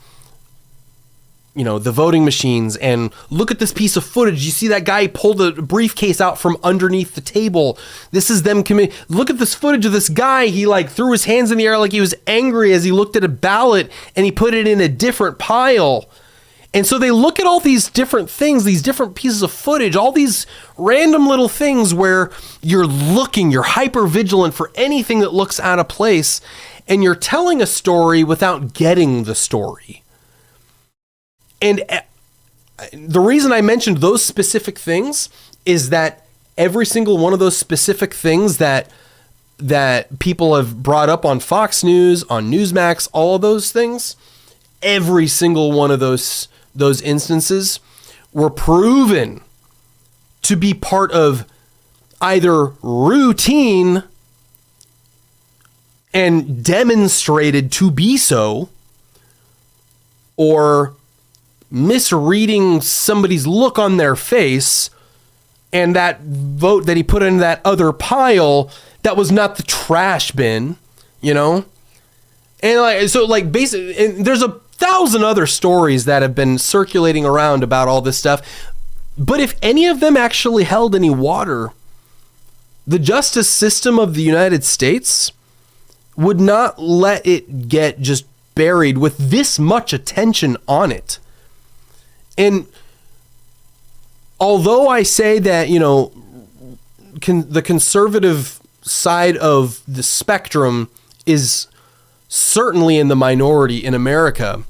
the voting machines, and look at this piece of footage. You see that guy pulled a briefcase out from underneath the table. This is them committing. Look at this footage of this guy. He threw his hands in the air like he was angry as he looked at a ballot, and he put it in a different pile. And so they look at all these different things, these different pieces of footage, all these random little things where you're hyper vigilant for anything that looks out of place, and you're telling a story without getting the story. And the reason I mentioned those specific things is that every single one of those specific things that people have brought up on Fox News, on Newsmax, all of those things, every single one of those instances were proven to be part of either routine and demonstrated to be so, or misreading somebody's look on their face, and that vote that he put in that other pile, that was not the trash bin, you know? And basically, and there's 1,000 other stories that have been circulating around about all this stuff. But if any of them actually held any water, the justice system of the United States would not let it get just buried with this much attention on it. And although I say that, you know, the conservative side of the spectrum is certainly in the minority in America,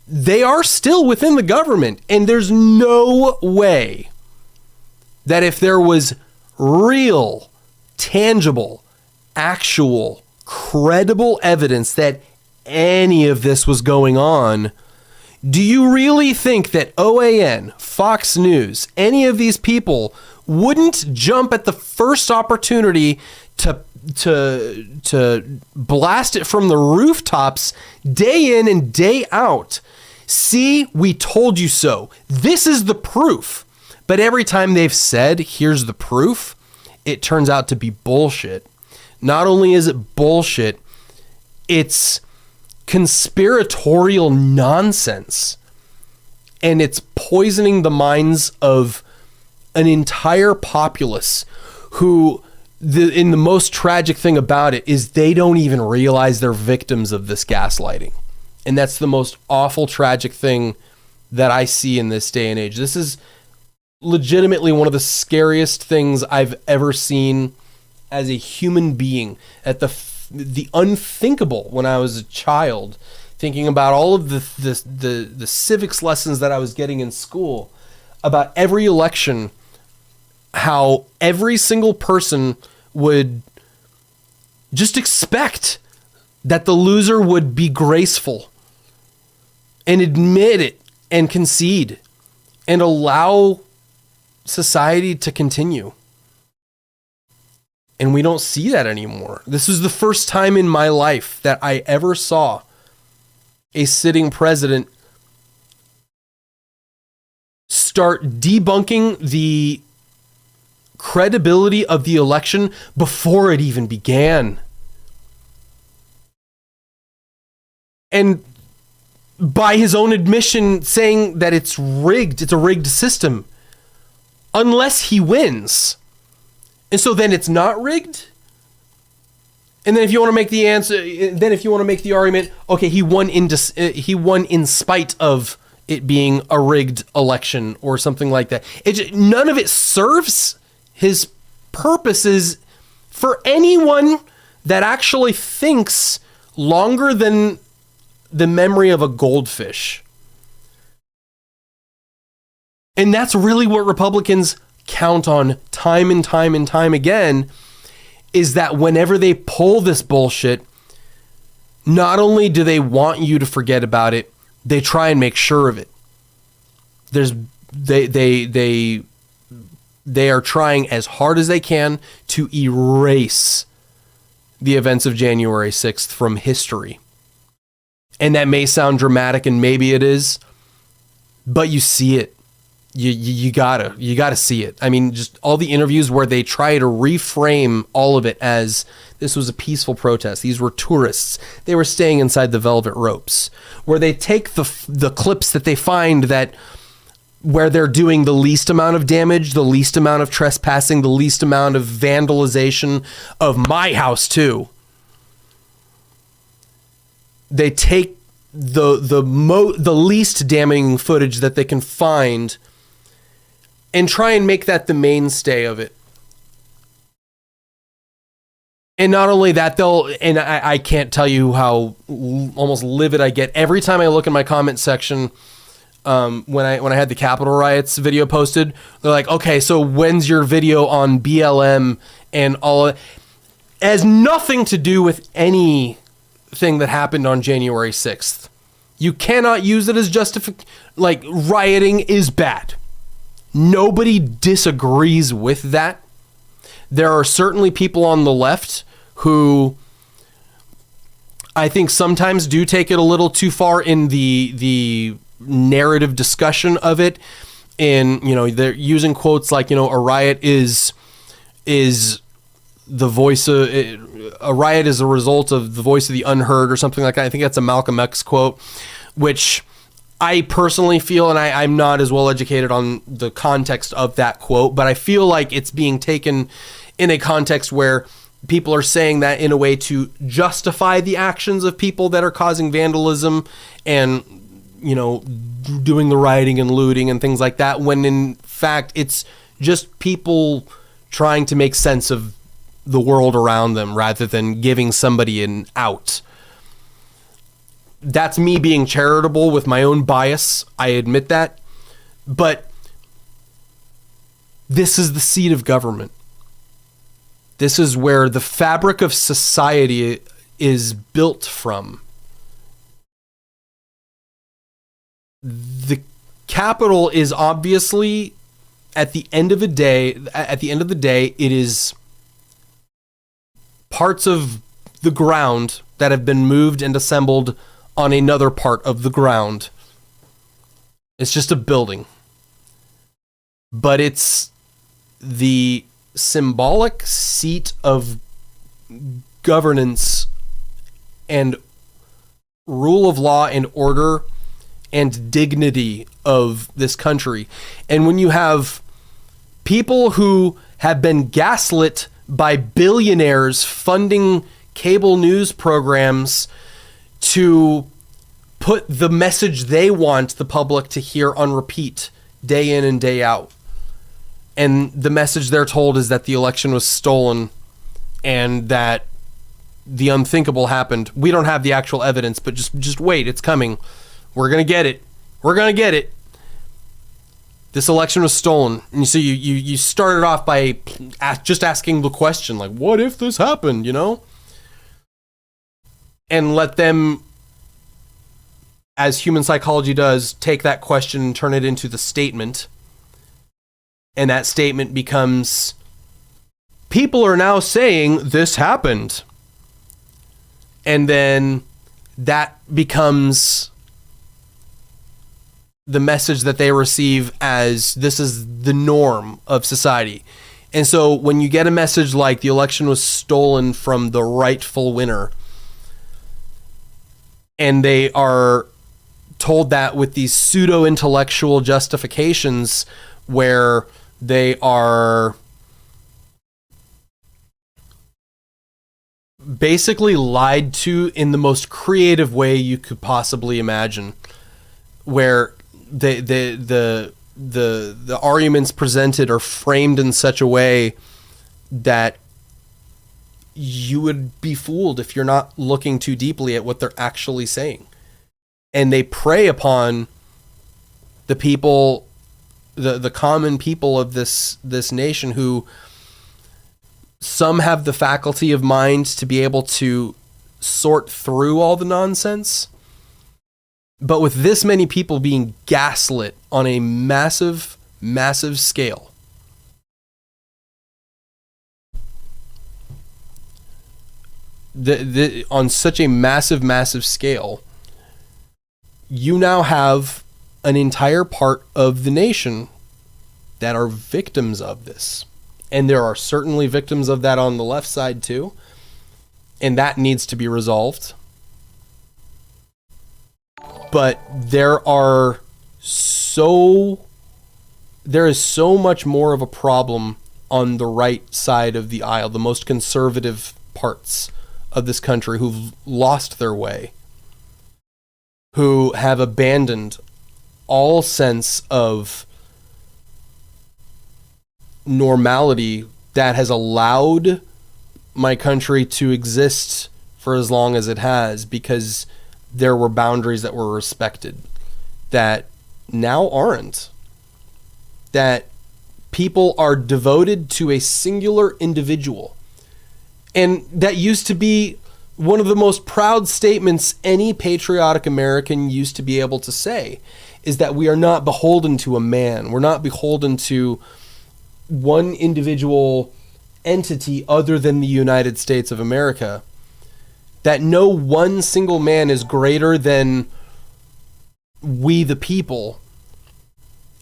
they are still within the government. And there's no way that if there was real, tangible, actual, credible evidence that any of this was going on, do you really think that OAN, Fox News, any of these people wouldn't jump at the first opportunity to blast it from the rooftops day in and day out? See, we told you so. This is the proof. But every time they've said, here's the proof, it turns out to be bullshit. Not only is it bullshit, it's conspiratorial nonsense, and it's poisoning the minds of an entire populace who, the most tragic thing about it is they don't even realize they're victims of this gaslighting. And that's the most awful, tragic thing that I see in this day and age. This is legitimately one of the scariest things I've ever seen as a human being, at the unthinkable when I was a child, thinking about all of the civics lessons that I was getting in school about every election, how every single person would just expect that the loser would be graceful and admit it and concede and allow society to continue. And we don't see that anymore. This is the first time in my life that I ever saw a sitting president start debunking the credibility of the election before it even began. And by his own admission, saying that it's rigged, it's a rigged system, unless he wins. And so then it's not rigged. And then if you want to make the argument, okay, he won in spite of it being a rigged election or something like that. None of it serves his purposes for anyone that actually thinks longer than the memory of a goldfish. And that's really what Republicans count on time and time and time again, is that whenever they pull this bullshit, not only do they want you to forget about it, they try and make sure of it. They are trying as hard as they can to erase the events of January 6th from history. And that may sound dramatic, and maybe it is, but you see it. You gotta see it. I mean, just all the interviews where they try to reframe all of it as this was a peaceful protest. These were tourists. They were staying inside the velvet ropes. Where they take the clips that they find that where they're doing the least amount of damage, the least amount of trespassing, the least amount of vandalization of my house too. They take the least damning footage that they can find and try and make that the mainstay of it. And not only that, I can't tell you how almost livid I get every time I look in my comment section. When I had the Capitol riots video posted, they're like, okay, so when's your video on BLM and all of it? It has nothing to do with anything that happened on January 6th. You cannot use it as like rioting is bad. Nobody disagrees with that. There are certainly people on the left who I think sometimes do take it a little too far in the narrative discussion of it. And, they're using quotes like, a riot is the voice of a riot is a result of the voice of the unheard or something like that. I think that's a Malcolm X quote, which I personally feel, and I'm not as well educated on the context of that quote, but I feel like it's being taken in a context where people are saying that in a way to justify the actions of people that are causing vandalism and, doing the rioting and looting and things like that, when in fact it's just people trying to make sense of the world around them rather than giving somebody an out. That's me being charitable with my own bias. I admit that. But this is the seat of government. This is where the fabric of society is built from. The Capitol is obviously, at the end of the day, it is parts of the ground that have been moved and assembled on another part of the ground. It's just a building. But it's the symbolic seat of governance and rule of law and order and dignity of this country. And when you have people who have been gaslit by billionaires funding cable news programs to put the message they want the public to hear on repeat day in and day out. And the message they're told is that the election was stolen and that the unthinkable happened. We don't have the actual evidence, but just wait, it's coming. We're going to get it. We're going to get it. This election was stolen. And so you started off by just asking the question, like, what if this happened, And let them, as human psychology does, take that question and turn it into the statement. And that statement becomes, people are now saying this happened. And then that becomes the message that they receive as this is the norm of society. And so when you get a message like the election was stolen from the rightful winner, and they are told that with these pseudo-intellectual justifications where they are basically lied to in the most creative way you could possibly imagine, where the arguments presented are framed in such a way that you would be fooled if you're not looking too deeply at what they're actually saying. And they prey upon the people, the common people of this nation, who some have the faculty of mind to be able to sort through all the nonsense. But with this many people being gaslit on a massive, massive scale, on such a massive, massive scale, you now have an entire part of the nation that are victims of this. And there are certainly victims of that on the left side too. And that needs to be resolved. But there is so much more of a problem on the right side of the aisle, the most conservative parts of this country, who've lost their way. who have abandoned all sense of normality that has allowed my country to exist for as long as it has, because there were boundaries that were respected that now aren't. That people are devoted to a singular individual. And that used to be one of the most proud statements any patriotic American used to be able to say, is that we are not beholden to a man. We're not beholden to one individual entity other than the United States of America. That no one single man is greater than we the people.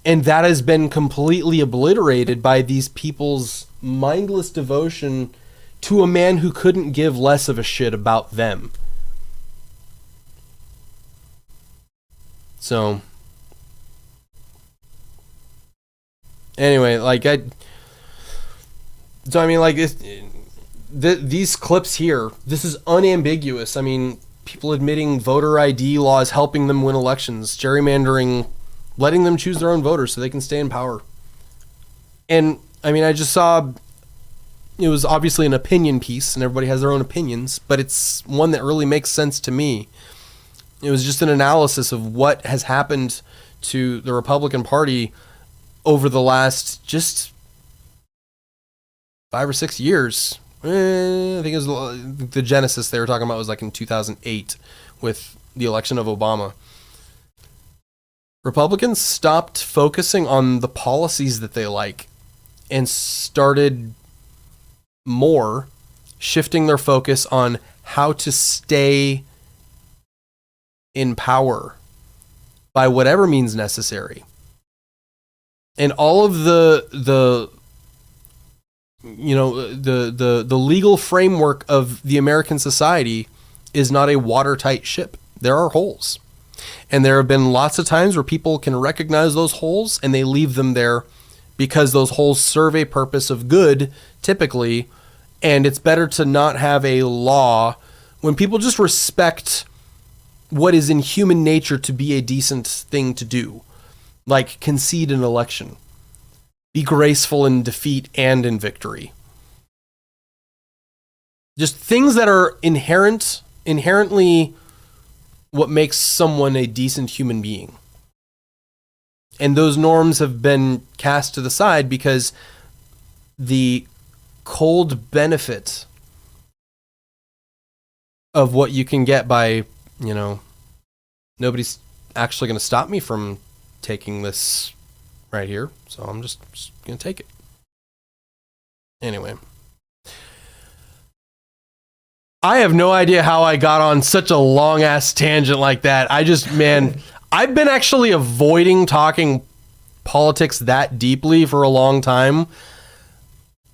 And that has been completely obliterated by these people's mindless devotion to a man who couldn't give less of a shit about them. So, anyway, these clips here, this is unambiguous. I mean, people admitting voter ID laws helping them win elections, gerrymandering, letting them choose their own voters so they can stay in power. And, I mean, I just saw, it was obviously an opinion piece, and everybody has their own opinions, but it's one that really makes sense to me. It was just an analysis of what has happened to the Republican Party over the last just 5 or 6 years. I think it was the genesis they were talking about was like in 2008 with the election of Obama. Republicans stopped focusing on the policies that they like and started more shifting their focus on how to stay in power by whatever means necessary. And all of the legal framework of the American society is not a watertight ship. There are holes. And there have been lots of times where people can recognize those holes and they leave them there because those holes serve a purpose of good, typically. And it's better to not have a law when people just respect what is in human nature to be a decent thing to do, like concede an election, be graceful in defeat and in victory. Just things that are inherently what makes someone a decent human being. And those norms have been cast to the side because the cold benefit of what you can get by, nobody's actually going to stop me from taking this right here. So I'm just going to take it. Anyway. I have no idea how I got on such a long ass tangent like that. I've been actually avoiding talking politics that deeply for a long time.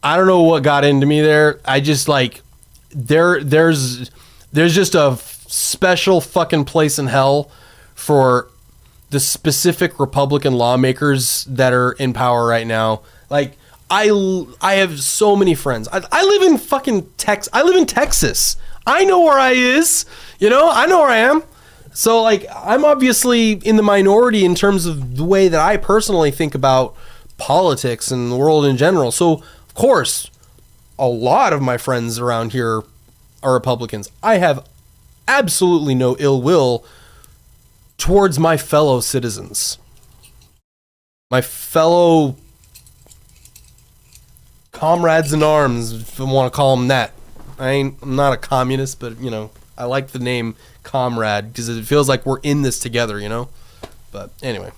I don't know what got into me there. I just there's just a special fucking place in hell for the specific Republican lawmakers that are in power right now. Like, I have so many friends. I live in fucking Texas. I live in Texas. I know where I is. I know where I am. So, like, I'm obviously in the minority in terms of the way that I personally think about politics and the world in general. So, of course, a lot of my friends around here are Republicans. I have absolutely no ill will towards my fellow citizens. My fellow comrades in arms, if you want to call them that. I'm not a communist, but, I like the name comrade because it feels like we're in this together, But anyway,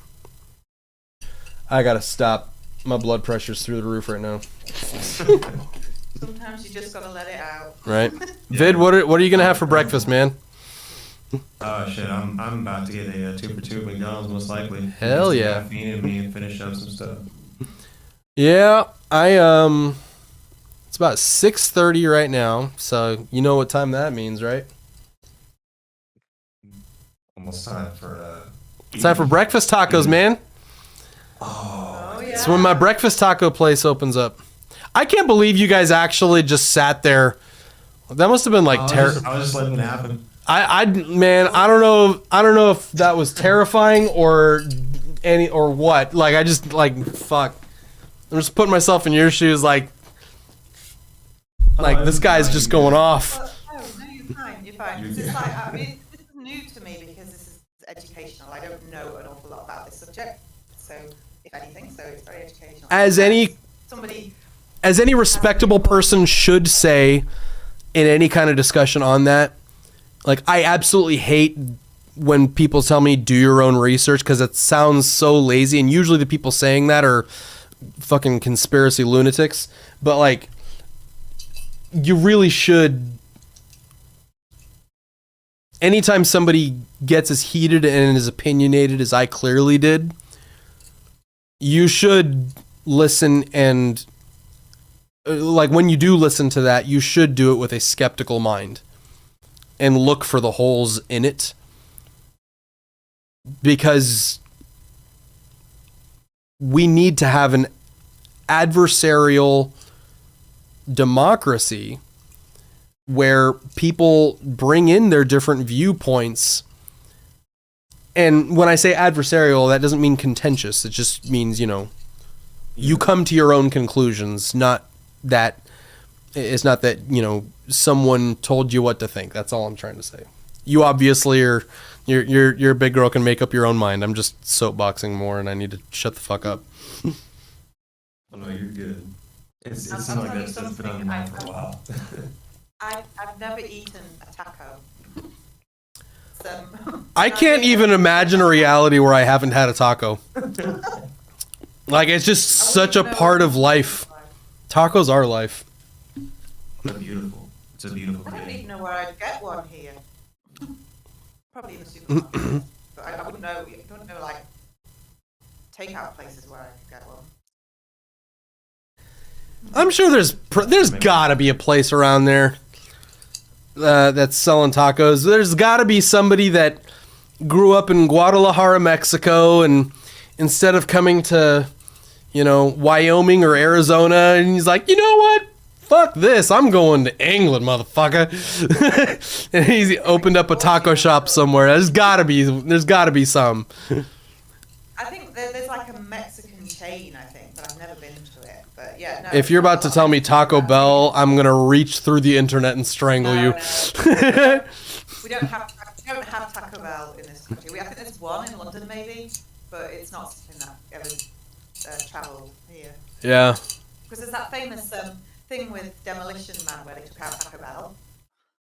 I gotta stop. My blood pressure's through the roof right now. Sometimes you just gotta let it out. Right. Vid, what are you gonna have for breakfast, man? Oh shit! I'm about to get a 2 for $2 at McDonald's most likely. Hell yeah! Caffeine in me and finish up some stuff. Yeah, it's about 6:30 right now, so you know what time that means, right? Almost time for it's time for breakfast tacos, man. Oh yeah. It's when my breakfast taco place opens up. I can't believe you guys actually just sat there. That must have been like terrible. I was just letting it happen. Man, I don't know if that was terrifying or what. Like, I just, like, fuck. I'm just putting myself in your shoes, like this guy's just going off. No, you're fine. You're fine. It's like, I mean, this is new to me because this is educational. I don't know an awful lot about this subject, so if anything, so it's very educational. As any respectable person should say in any kind of discussion on that, like, I absolutely hate when people tell me do your own research, because it sounds so lazy, and usually the people saying that are fucking conspiracy lunatics. But, like, you really should. Anytime somebody gets as heated and as opinionated as I clearly did, you should listen, and like, when you do listen to that, you should do it with a skeptical mind and look for the holes in it, because we need to have an adversarial democracy where people bring in their different viewpoints. And when I say adversarial, that doesn't mean contentious. It just means, you come to your own conclusions, it's not that, someone told you what to think. That's all I'm trying to say. You obviously you're a big girl, can make up your own mind. I'm just soapboxing more, and I need to shut the fuck up. Oh no, you're good. It's not like that's been on my mind for a while. I've never eaten a taco. So, I can't even imagine a reality where I haven't had a taco. Like, it's just such a part of life. Tacos are life. They're beautiful. It's a beautiful I don't thing. even know where I'd get one here. Probably in the supermarket. But I wouldn't know. I don't know, like, takeout places where I could get one. I'm sure there's got to be a place around there that's selling tacos. There's got to be somebody that grew up in Guadalajara, Mexico, and instead of coming to, Wyoming or Arizona, and he's like, you know what? Fuck this. I'm going to England, motherfucker. And he's opened up a taco shop somewhere. There's got to be some. I think there's like a Mexican chain, I think, but I've never been to it. But yeah, no. If you're about to tell me Taco Bell, I'm going to reach through the internet and strangle you. No. We don't have Taco Bell in this country. I think there's one in London, maybe, but it's not something that ever travelled here. Yeah. Because there's that famous thing with Demolition Man where they took out Taco Bell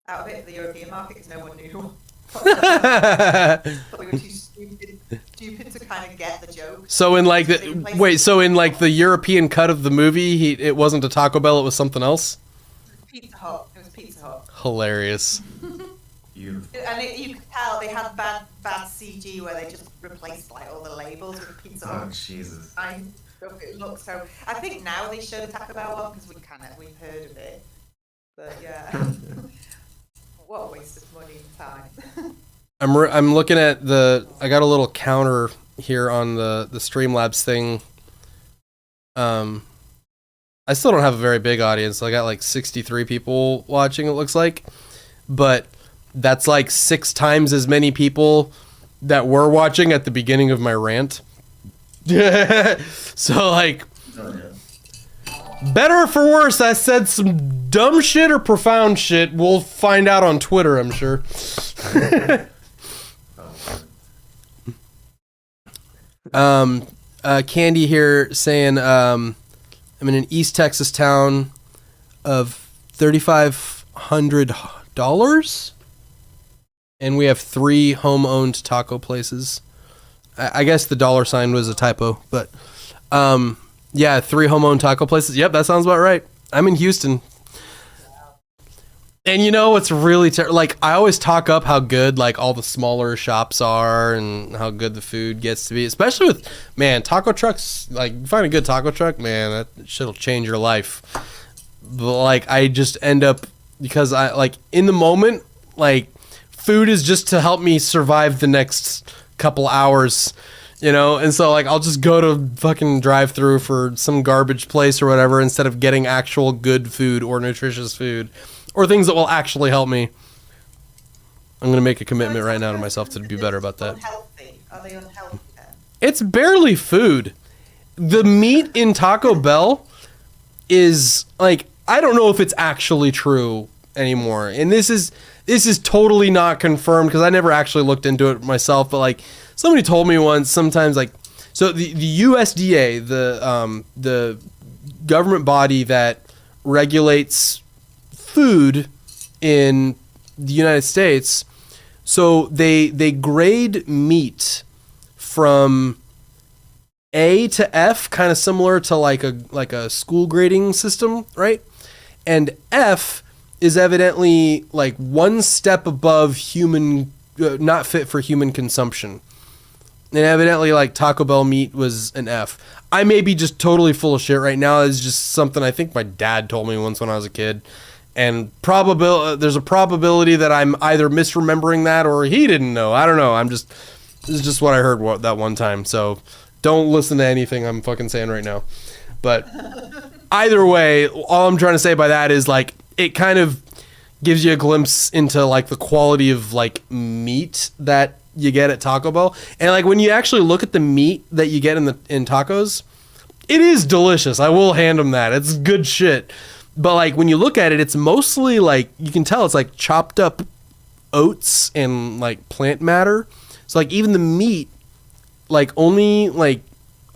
out of it for the European market because no one knew. But we were too stupid to kind of get the joke. So in like the European cut of the movie, it wasn't a Taco Bell, it was something else? Pizza Hut. It was Pizza Hut. Hilarious. Beautiful. And you could tell they had bad CG where they just replaced like all the labels with Pizza Hut. Oh Jesus. It looks so. I think now they show the Taco Bell one because we've heard of it. But yeah, what a waste of money and time. I'm looking at I got a little counter here on the Streamlabs thing. I still don't have a very big audience. I got like 63 people watching, it looks like, but that's like 6 times as many people that were watching at the beginning of my rant. So like, better or for worse, I said some dumb shit or profound shit. We'll find out on Twitter, I'm sure. Candy here saying, I'm in an East Texas town of $3,500, and we have 3 home-owned taco places. I guess the $ was a typo, but yeah, 3 home-owned taco places. Yep, that sounds about right. I'm in Houston. And you know what's really like, I always talk up how good like all the smaller shops are and how good the food gets to be, especially with, man, taco trucks. Like, you find a good taco truck, man, that shit'll change your life. But like, I just end up, because I like in the moment, like, food is just to help me survive the next couple hours, and so like I'll just go to fucking drive-through for some garbage place or whatever instead of getting actual good food or nutritious food or things that will actually help me. I'm gonna make a commitment right now to myself to be better about that. Unhealthy. Are they unhealthy then? It's barely food. The meat in Taco Bell is like, I don't know if it's actually true anymore. And this is totally not confirmed because I never actually looked into it myself, but like somebody told me once, sometimes like, so the USDA, the government body that regulates food in the United States, so they grade meat from A to F, kind of similar to like a school grading system, right? And F is evidently like one step above human, not fit for human consumption. And evidently, like, Taco Bell meat was an F. I may be just totally full of shit right now. It's just something I think my dad told me once when I was a kid. And there's a probability that I'm either misremembering that or he didn't know. I don't know. This is just what I heard that one time. So don't listen to anything I'm fucking saying right now. But either way, all I'm trying to say by that is, like, it kind of gives you a glimpse into, like, the quality of, like, meat that you get at Taco Bell. And like when you actually look at the meat that you get in tacos, it is delicious. I will hand them that. It's good shit. But like when you look at it, it's mostly like, you can tell it's like chopped up oats and like plant matter. So like even the meat, like only like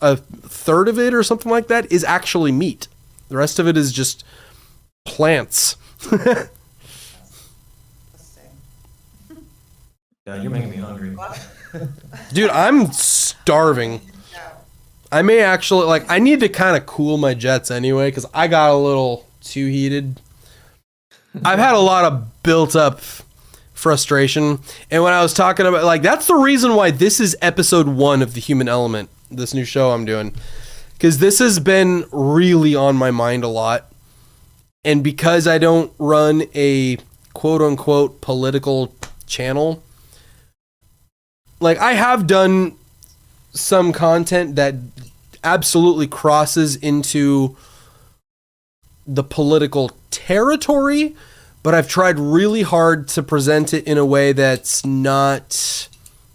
a third of it or something like that is actually meat. The rest of it is just plants. Yeah, you're making me hungry. Dude, I'm starving. I may actually, like, I need to kind of cool my jets anyway, because I got a little too heated. I've had a lot of built up frustration. And when I was talking about, like, that's the reason why this is episode 1 of The Human Element, this new show I'm doing. Because this has been really on my mind a lot. And because I don't run a quote unquote political channel, like, I have done some content that absolutely crosses into the political territory, but I've tried really hard to present it in a way that's not,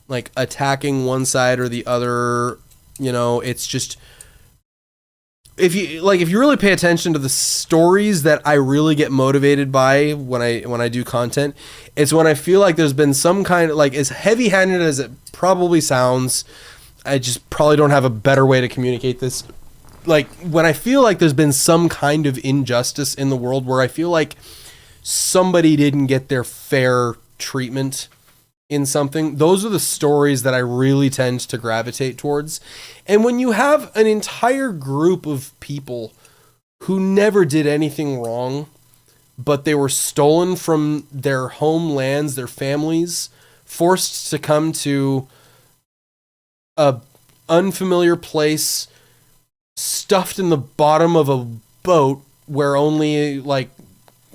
like, attacking one side or the other. You know, it's just, if you really pay attention to the stories that I really get motivated by when I do content, it's when I feel like there's been some kind of, like, as heavy-handed as it probably sounds, I just probably don't have a better way to communicate this. Like, when I feel like there's been some kind of injustice in the world where I feel like somebody didn't get their fair treatment in something, those are the stories that I really tend to gravitate towards. And when you have an entire group of people who never did anything wrong, but they were stolen from their homelands, their families, forced to come to a unfamiliar place, stuffed in the bottom of a boat where only like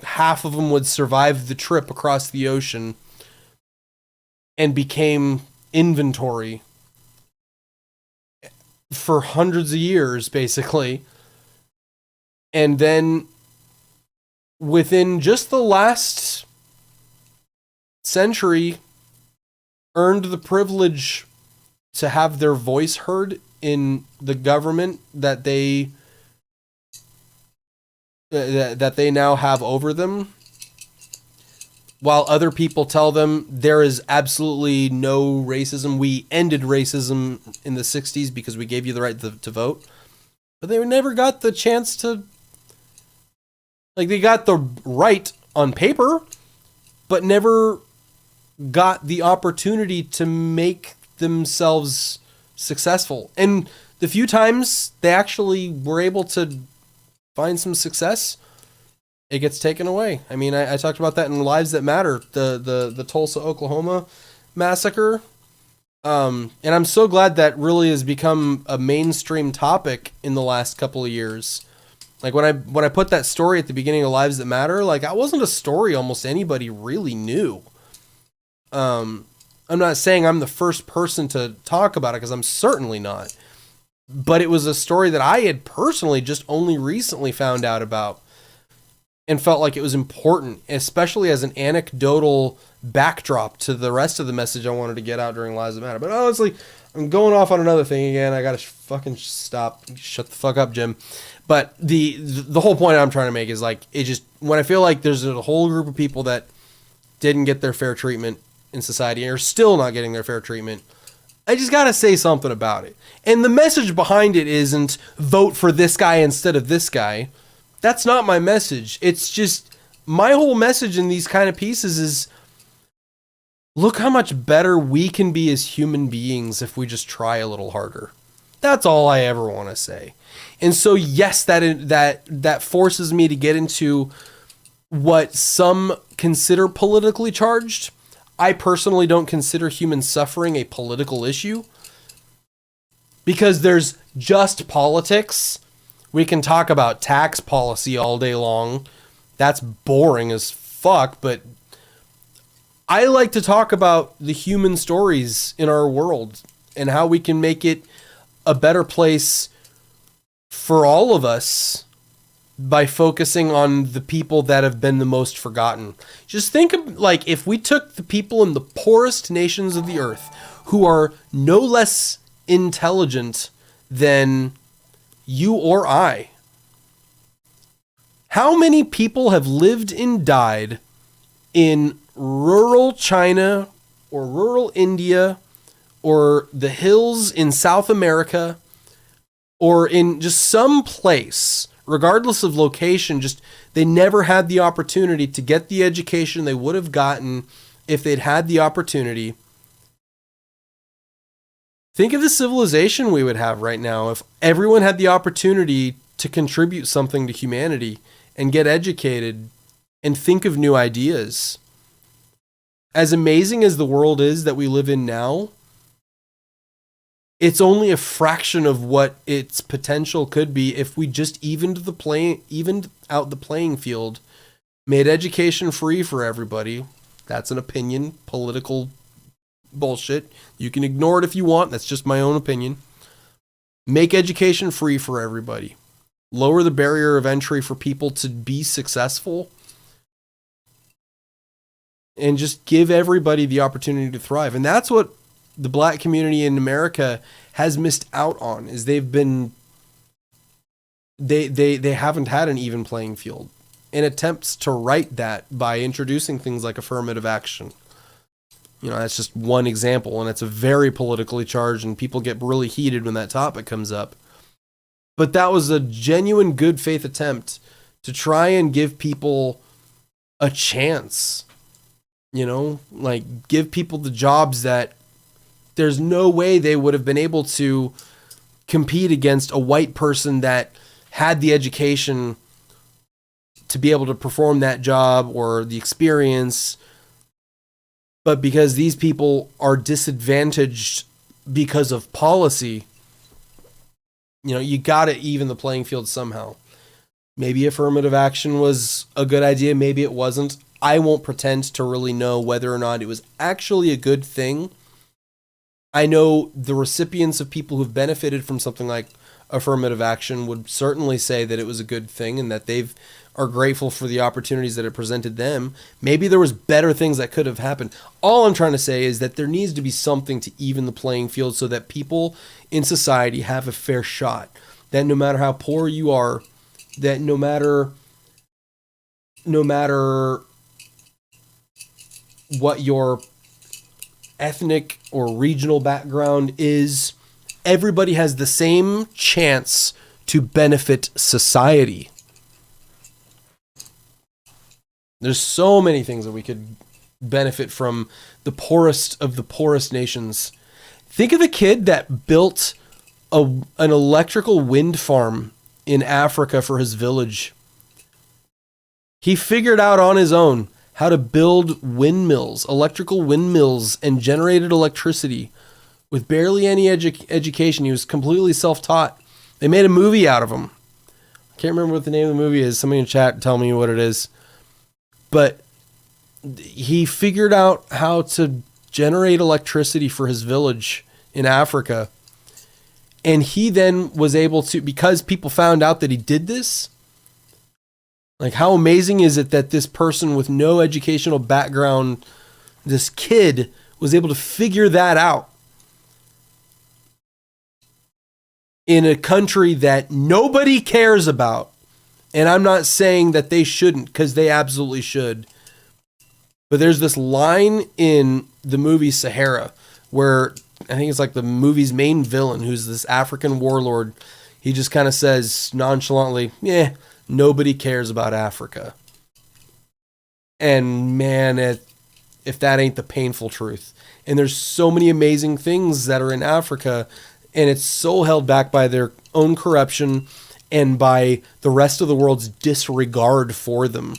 half of them would survive the trip across the ocean, and became inventory for hundreds of years, basically. And then within just the last century, earned the privilege to have their voice heard in the government that they now have over them, while other people tell them there is absolutely no racism. We ended racism in the 60s because we gave you the right to vote. But they never got the chance to, like, they got the right on paper, but never got the opportunity to make themselves successful. And the few times they actually were able to find some success, it gets taken away. I mean, I talked about that in Lives That Matter, the Tulsa, Oklahoma massacre. And I'm so glad that really has become a mainstream topic in the last couple of years. Like when I put that story at the beginning of Lives That Matter, like, that wasn't a story almost anybody really knew. I'm not saying I'm the first person to talk about it, because I'm certainly not. But it was a story that I had personally just only recently found out about. and felt like it was important, especially as an anecdotal backdrop to the rest of the message I wanted to get out during Lives That Matter. But honestly, I'm going off on another thing again. I gotta fucking stop. Shut the fuck up, Jim. But the whole point I'm trying to make is like, it just, when I feel like there's a whole group of people that didn't get their fair treatment in society and are still not getting their fair treatment, I just gotta say something about it. And the message behind it isn't vote for this guy instead of this guy. That's not my message. It's just, my whole message in these kind of pieces is, look how much better we can be as human beings if we just try a little harder. That's all I ever want to say. And so, yes, that forces me to get into what some consider politically charged. I personally don't consider human suffering a political issue, because there's just politics. We can talk about tax policy all day long. That's boring as fuck, but I like to talk about the human stories in our world and how we can make it a better place for all of us by focusing on the people that have been the most forgotten. Just think of, like, if we took the people in the poorest nations of the earth, who are no less intelligent than you or I. How many people have lived and died in rural China or rural India or the hills in South America or in just some place, regardless of location, just they never had the opportunity to get the education they would have gotten if they'd had the opportunity. Think of the civilization we would have right now if everyone had the opportunity to contribute something to humanity and get educated and think of new ideas. As amazing as the world is that we live in now, it's only a fraction of what its potential could be if we just evened out the playing field, made education free for everybody. That's an opinion, political bullshit. You can ignore it if you want. That's just my own opinion. Make education free for everybody. Lower the barrier of entry for people to be successful. And just give everybody the opportunity to thrive. And that's what the black community in America has missed out on, is they haven't had an even playing field. And attempts to right that by introducing things like affirmative action. You know, that's just one example, and it's a very politically charged, and people get really heated when that topic comes up. But that was a genuine good faith attempt to try and give people a chance. You know, like, give people the jobs that there's no way they would have been able to compete against a white person that had the education to be able to perform that job or the experience. But because these people are disadvantaged because of policy, you know, you got to even the playing field somehow. Maybe affirmative action was a good idea. Maybe it wasn't. I won't pretend to really know whether or not it was actually a good thing. I know the recipients of people who've benefited from something like affirmative action would certainly say that it was a good thing and that they've are grateful for the opportunities that it presented them. Maybe there was better things that could have happened. All I'm trying to say is that there needs to be something to even the playing field so that people in society have a fair shot. That no matter how poor you are, that no matter what your ethnic or regional background is, everybody has the same chance to benefit society. There's so many things that we could benefit from the poorest of the poorest nations. Think of the kid that built an electrical wind farm in Africa for his village. He figured out on his own how to build windmills, electrical windmills, and generated electricity with barely any education. He was completely self-taught. They made a movie out of him. I can't remember what the name of the movie is. Somebody in chat tell me what it is. But he figured out how to generate electricity for his village in Africa. And he then was able to, because people found out that he did this, Like, how amazing is it that this person with no educational background, this kid, was able to figure that out in a country that nobody cares about. And I'm not saying that they shouldn't, because they absolutely should. But there's this line in the movie Sahara where I think it's like the movie's main villain, who's this African warlord. He just kind of says nonchalantly, yeah, nobody cares about Africa. And man, if that ain't the painful truth. And there's so many amazing things that are in Africa, and it's so held back by their own corruption and by the rest of the world's disregard for them.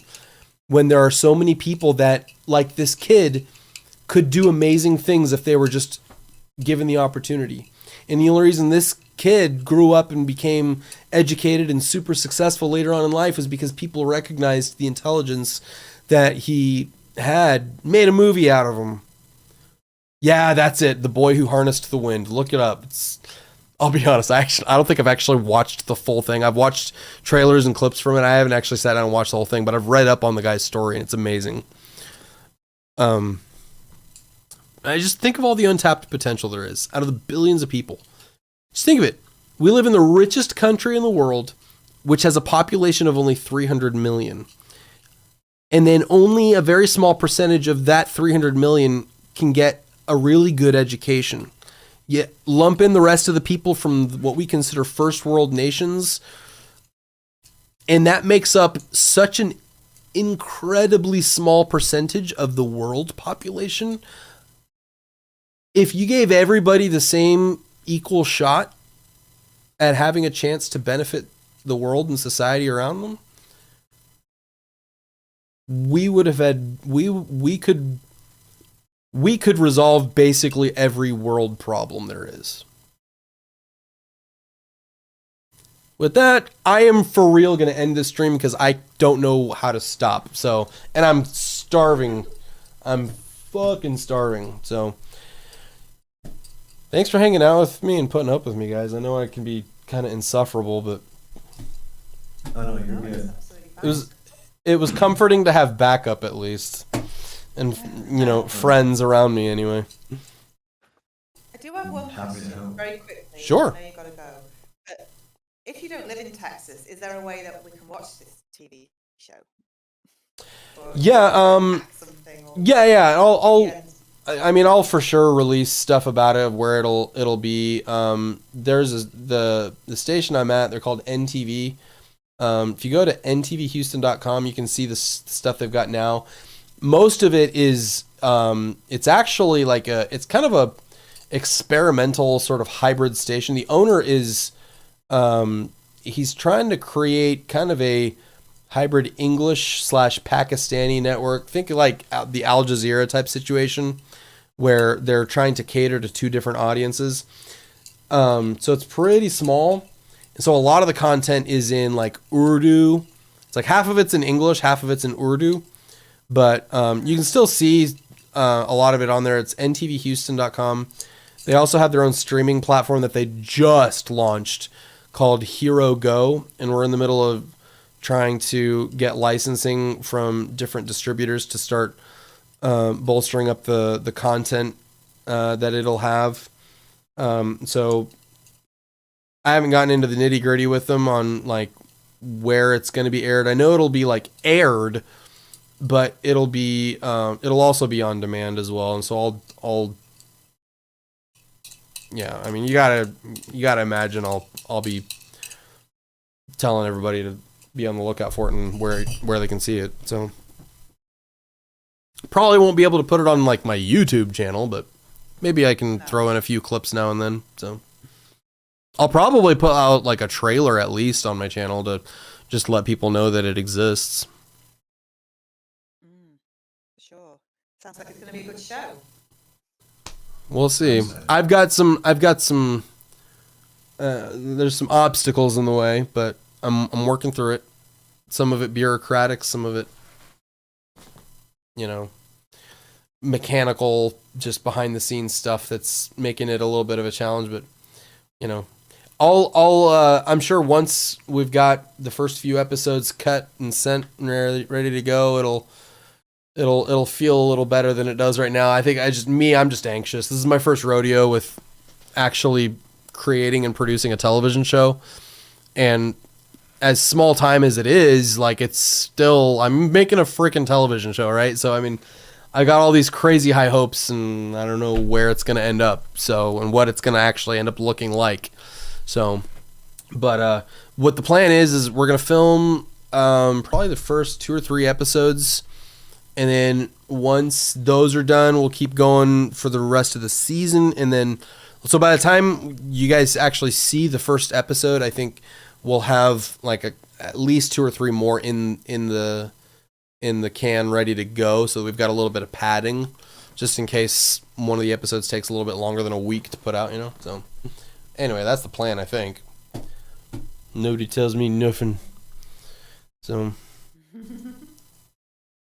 When there are so many people that, like this kid, could do amazing things if they were just given the opportunity. And the only reason this kid grew up and became educated and super successful later on in life was because people recognized the intelligence that he had, made a movie out of him. Yeah, that's it. The Boy Who Harnessed the Wind. Look it up. I'll be honest, I don't think I've actually watched the full thing. I've watched trailers and clips from it. I haven't actually sat down and watched the whole thing, but I've read up on the guy's story, and it's amazing. I just think of all the untapped potential there is out of the billions of people. Just think of it. We live in the richest country in the world, which has a population of only 300 million. And then only a very small percentage of that 300 million can get a really good education. Yet lump in the rest of the people from what we consider first world nations, and that makes up such an incredibly small percentage of the world population. If you gave everybody the same equal shot at having a chance to benefit the world and society around them, we would have had we could resolve basically every world problem there is. With that, I am for real going to end this stream because I don't know how to stop. So, and I'm starving. I'm fucking starving. So, thanks for hanging out with me and putting up with me, guys. I know I can be kind of insufferable, but Oh no, you're good. it was comforting to have backup at least. And, you know, friends around me anyway. I do have one question very quickly. Sure. I know you've got to go. But if you don't live in Texas, is there a way that we can watch this TV show? Yeah, yeah. I'll for sure release stuff about it, where it'll be. There's the station I'm at. They're called NTV. If you go to ntvhouston.com, you can see the stuff they've got now. Most of it is, it's actually like it's kind of a experimental sort of hybrid station. The owner is, he's trying to create kind of a hybrid English / Pakistani network. Think like the Al Jazeera type situation where they're trying to cater to two different audiences. So it's pretty small. So a lot of the content is in like Urdu. It's like half of it's in English, half of it's in Urdu. But you can still see a lot of it on there. It's ntvhouston.com. They also have their own streaming platform that they just launched called Hero Go. And we're in the middle of trying to get licensing from different distributors to start bolstering up the content that it'll have. So I haven't gotten into the nitty gritty with them on like where it's going to be aired. I know it'll be like aired, but it'll be it'll also be on demand as well. And so I'll yeah, I mean you gotta imagine I'll be telling everybody to be on the lookout for it and where they can see it. So probably won't be able to put it on like my YouTube channel, but maybe I can throw in a few clips now and then. So I'll probably put out like a trailer at least on my channel to just let people know that it exists. Sure. Sounds like it's going to be a good show. We'll see. I've got some there's some obstacles in the way, but I'm working through it. Some of it bureaucratic, some of it, you know, mechanical, just behind the scenes stuff that's making it a little bit of a challenge, but you know, I'm sure once we've got the first few episodes cut and sent and ready to go, it'll feel a little better than it does right now. I think I'm just anxious. This is my first rodeo with actually creating and producing a television show, and as small time as it is, like, it's still, I'm making a freaking television show, right? So I mean, I got all these crazy high hopes, and I don't know where it's going to end up, and what it's going to actually end up looking like. So, but what the plan is we're going to film probably the first 2 or 3 episodes, and then once those are done, we'll keep going for the rest of the season. And then, so by the time you guys actually see the first episode, I think we'll have like at least 2 or 3 more in the can ready to go. So we've got a little bit of padding just in case one of the episodes takes a little bit longer than a week to put out, So anyway, that's the plan, I think. Nobody tells me nothing. So